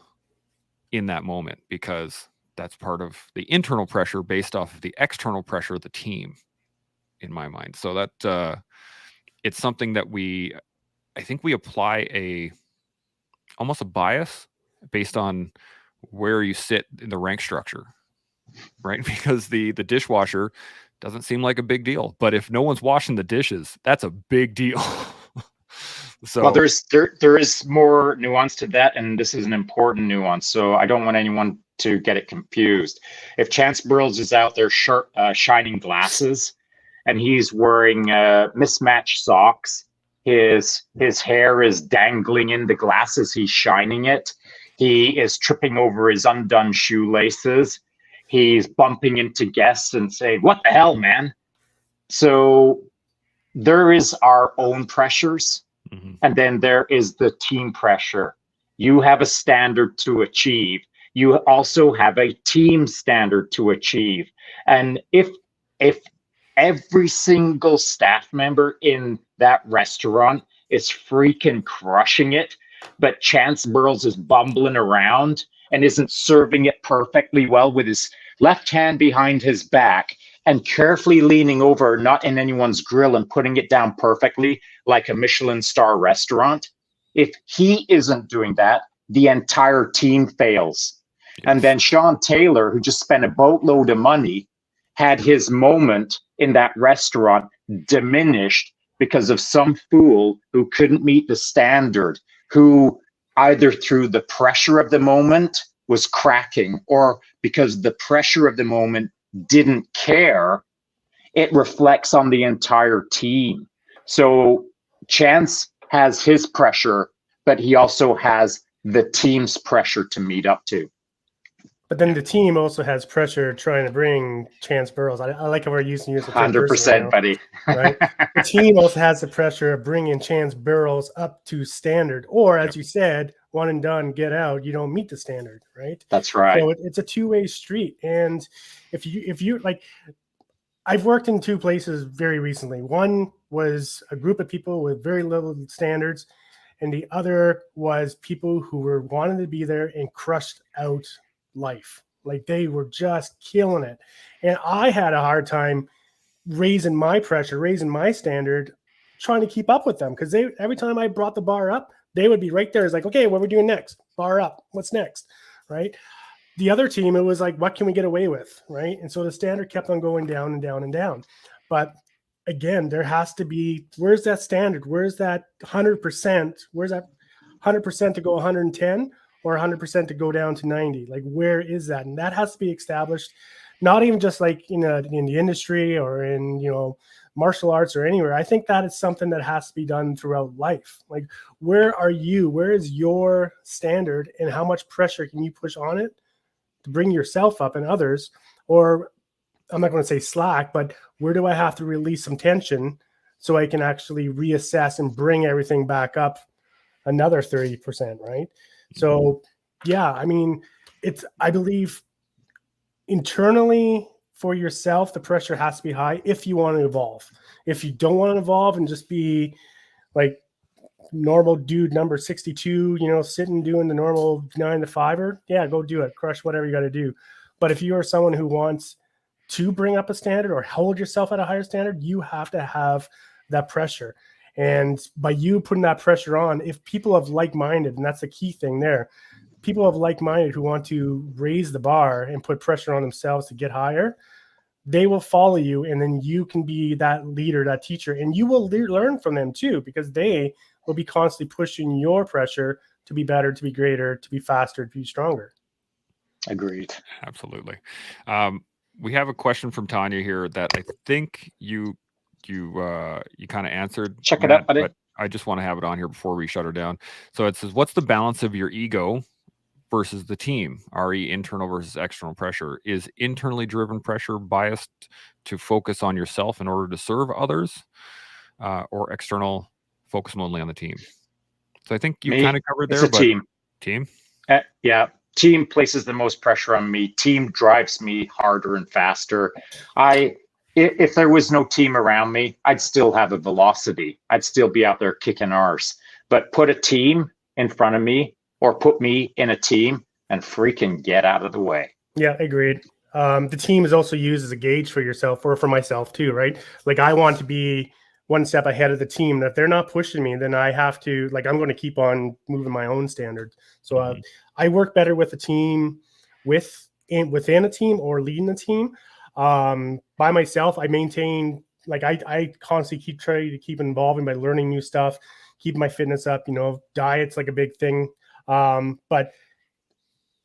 in that moment, because that's part of the internal pressure based off of the external pressure of the team, in my mind. So that it's something that I think we apply almost a bias based on where you sit in the rank structure, right? Because the dishwasher doesn't seem like a big deal, but if no one's washing the dishes, that's a big deal. So Well, there is more nuance to that, and this is an important nuance. So I don't want anyone to get it confused. If Chance Burles is out there shining glasses, and he's wearing mismatched socks, his hair is dangling in the glasses he's shining it. He is tripping over his undone shoelaces. He's bumping into guests and saying, "What the hell, man?" So there is our own pressures, and then there is the team pressure. You have a standard to achieve. You also have a team standard to achieve. And if every single staff member in that restaurant is freaking crushing it, but Chance Burles is bumbling around and isn't serving it perfectly well with his left hand behind his back and carefully leaning over, not in anyone's grill, and putting it down perfectly like a Michelin star restaurant. If he isn't doing that, the entire team fails. Yes. And then Shaun Taylor, who just spent a boatload of money, had his moment in that restaurant diminished because of some fool who couldn't meet the standard, who either through the pressure of the moment was cracking, or because the pressure of the moment didn't care. It reflects on the entire team. So Chance has his pressure, but he also has the team's pressure to meet up to. But then the team also has pressure trying to bring Chance Burles. I like how we're using you as a third 100%, person now, buddy. right? The team also has the pressure of bringing Chance Burles up to standard, or as you said, one and done, get out. You don't meet the standard, right? That's right. So it's a two-way street. And if you like, I've worked in two places very recently. One was a group of people with very little standards, and the other was people who were wanting to be there and crushed out life. Like they were just killing it. And I had a hard time raising my pressure, raising my standard, trying to keep up with them, because they every time I brought the bar up, they would be right there. It's like, okay, what are we doing next? Bar up. What's next? Right. The other team, it was like, what can we get away with? Right. And so the standard kept on going down and down and down. But again, there has to be, where's that standard? Where's that 100%? Where's that 100% to go 110 or 100% to go down to 90? Like, where is that? And that has to be established, not even just like, in the industry or in, martial arts or anywhere. I think that is something that has to be done throughout life. Like, where are you? Where is your standard, and how much pressure can you push on it to bring yourself up and others? Or I'm not going to say slack, but where do I have to release some tension so I can actually reassess and bring everything back up another 30%, right? So, yeah, I mean, I believe internally for yourself, the pressure has to be high if you want to evolve. If you don't want to evolve and just be like normal dude number 62, sitting doing the normal 9 to 5er, yeah, go do it. Crush whatever you got to do. But if you are someone who wants to bring up a standard or hold yourself at a higher standard, you have to have that pressure. And by you putting that pressure on, if people have like-minded, and that's the key thing there, people have like-minded who want to raise the bar and put pressure on themselves to get higher, they will follow you, and then you can be that leader, that teacher, and you will learn from them too, because they will be constantly pushing your pressure to be better, to be greater, to be faster, to be stronger. Agreed. Absolutely. We have a question from Tanya here that I think you kind of answered. Check it out, buddy. But I just want to have it on here before we shut her down. So it says, what's the balance of your ego versus the team, re internal versus external pressure? Is internally driven pressure biased to focus on yourself in order to serve others, or external focus only on the team? So I think you kind of covered there. It's a team. Team? Yeah. Team places the most pressure on me. Team drives me harder and faster. If there was no team around me, I'd still have a velocity. I'd still be out there kicking arse. But put a team in front of me, or put me in a team, and freaking get out of the way. Yeah, agreed. The team is also used as a gauge for yourself, or for myself too, right? Like, I want to be one step ahead of the team. If they're not pushing me, then I have to, like, I'm going to keep on moving my own standards. So I work better with a team, within a team, or leading a team. By myself, I maintain, like, I constantly try to keep involving by learning new stuff, keep my fitness up. Diet's like a big thing, but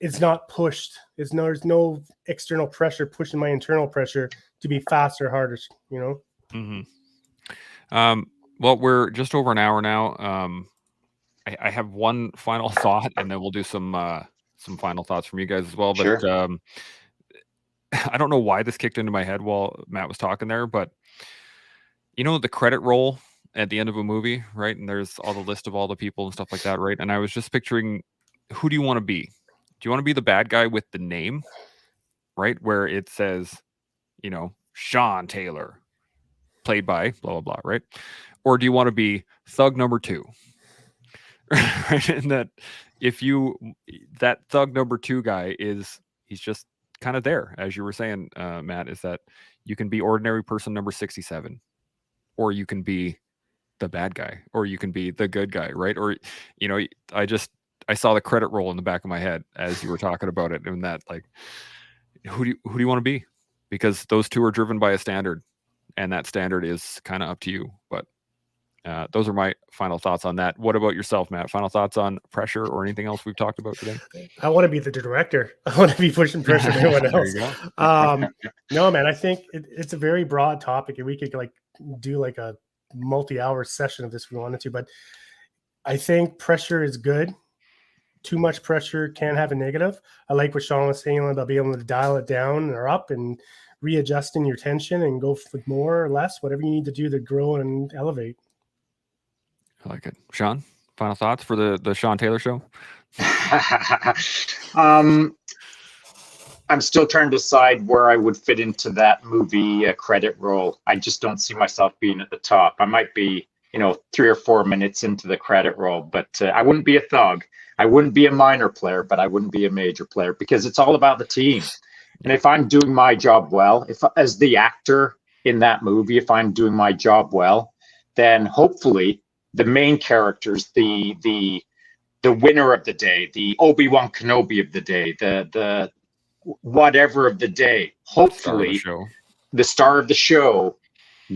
it's not pushed. There's no external pressure pushing my internal pressure to be faster, harder. Well, we're just over an hour now. I have one final thought, and then we'll do some final thoughts from you guys as well. But Sure. I don't know why this kicked into my head while Matt was talking there, but the credit roll at the end of a movie, right? And there's all the list of all the people and stuff like that, right? And I was just picturing, who do you want to be? Do you want to be the bad guy with the name, right? Where it says, Shaun Taylor, played by blah, blah, blah, right? Or do you want to be thug number 2? Right? And that that thug number 2 guy he's just kind of there, as you were saying, Matt, is that you can be ordinary person number 67, or you can be the bad guy, or you can be the good guy, right? Or, I saw the credit roll in the back of my head as you were talking about it, and that, like, who do you want to be? Because those two are driven by a standard, and that standard is kind of up to you. But those are my final thoughts on that. What about yourself, Matt? Final thoughts on pressure or anything else we've talked about today? I want to be the director. I want to be pushing pressure to everyone else. No, man, I think it's a very broad topic, and we could do like a multi-hour session of this if we wanted to. But I think pressure is good. Too much pressure can have a negative. I like what Shaun was saying about being able to dial it down or up and readjusting your tension and go with more or less, whatever you need to do to grow and elevate. I like it. Shaun, final thoughts for the Shaun Taylor Show? I'm still trying to decide where I would fit into that movie credit roll. I just don't see myself being at the top. I might be, 3 or 4 minutes into the credit roll, but I wouldn't be a thug. I wouldn't be a minor player, but I wouldn't be a major player, because it's all about the team. And if I'm doing my job well, as the actor in that movie, if I'm doing my job well, then hopefully the main characters, the winner of the day, the Obi-Wan Kenobi of the day, the whatever of the day, hopefully the star of the show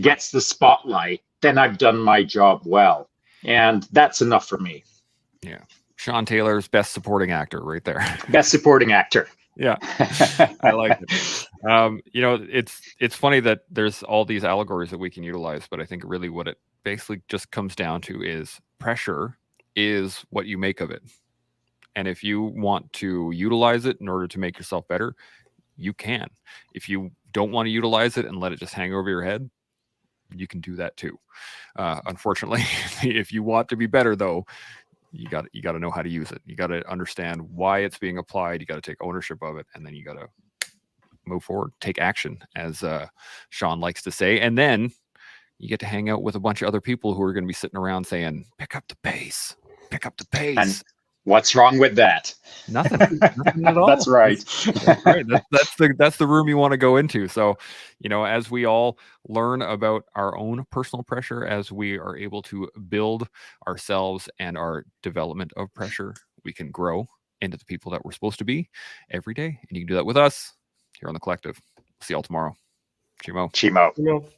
gets the spotlight, then I've done my job well. And that's enough for me. Yeah. Shaun Taylor's best supporting actor right there. Best supporting actor. Yeah. I like it. It's funny that there's all these allegories that we can utilize, but I think really what it basically just comes down to is pressure is what you make of it. And if you want to utilize it in order to make yourself better, you can. If you don't want to utilize it and let it just hang over your head, you can do that too. Unfortunately, if you want to be better, though, you got to know how to use it. You got to understand why it's being applied. You got to take ownership of it, and then you got to move forward, take action, as Shaun likes to say. And then you get to hang out with a bunch of other people who are going to be sitting around saying, "Pick up the pace, pick up the pace." And what's wrong with that? Nothing at all. That's right. That's right. That's the room you want to go into. So, as we all learn about our own personal pressure, as we are able to build ourselves and our development of pressure, we can grow into the people that we're supposed to be every day. And you can do that with us here on The Collective. See y'all tomorrow. Chimo. Chimo.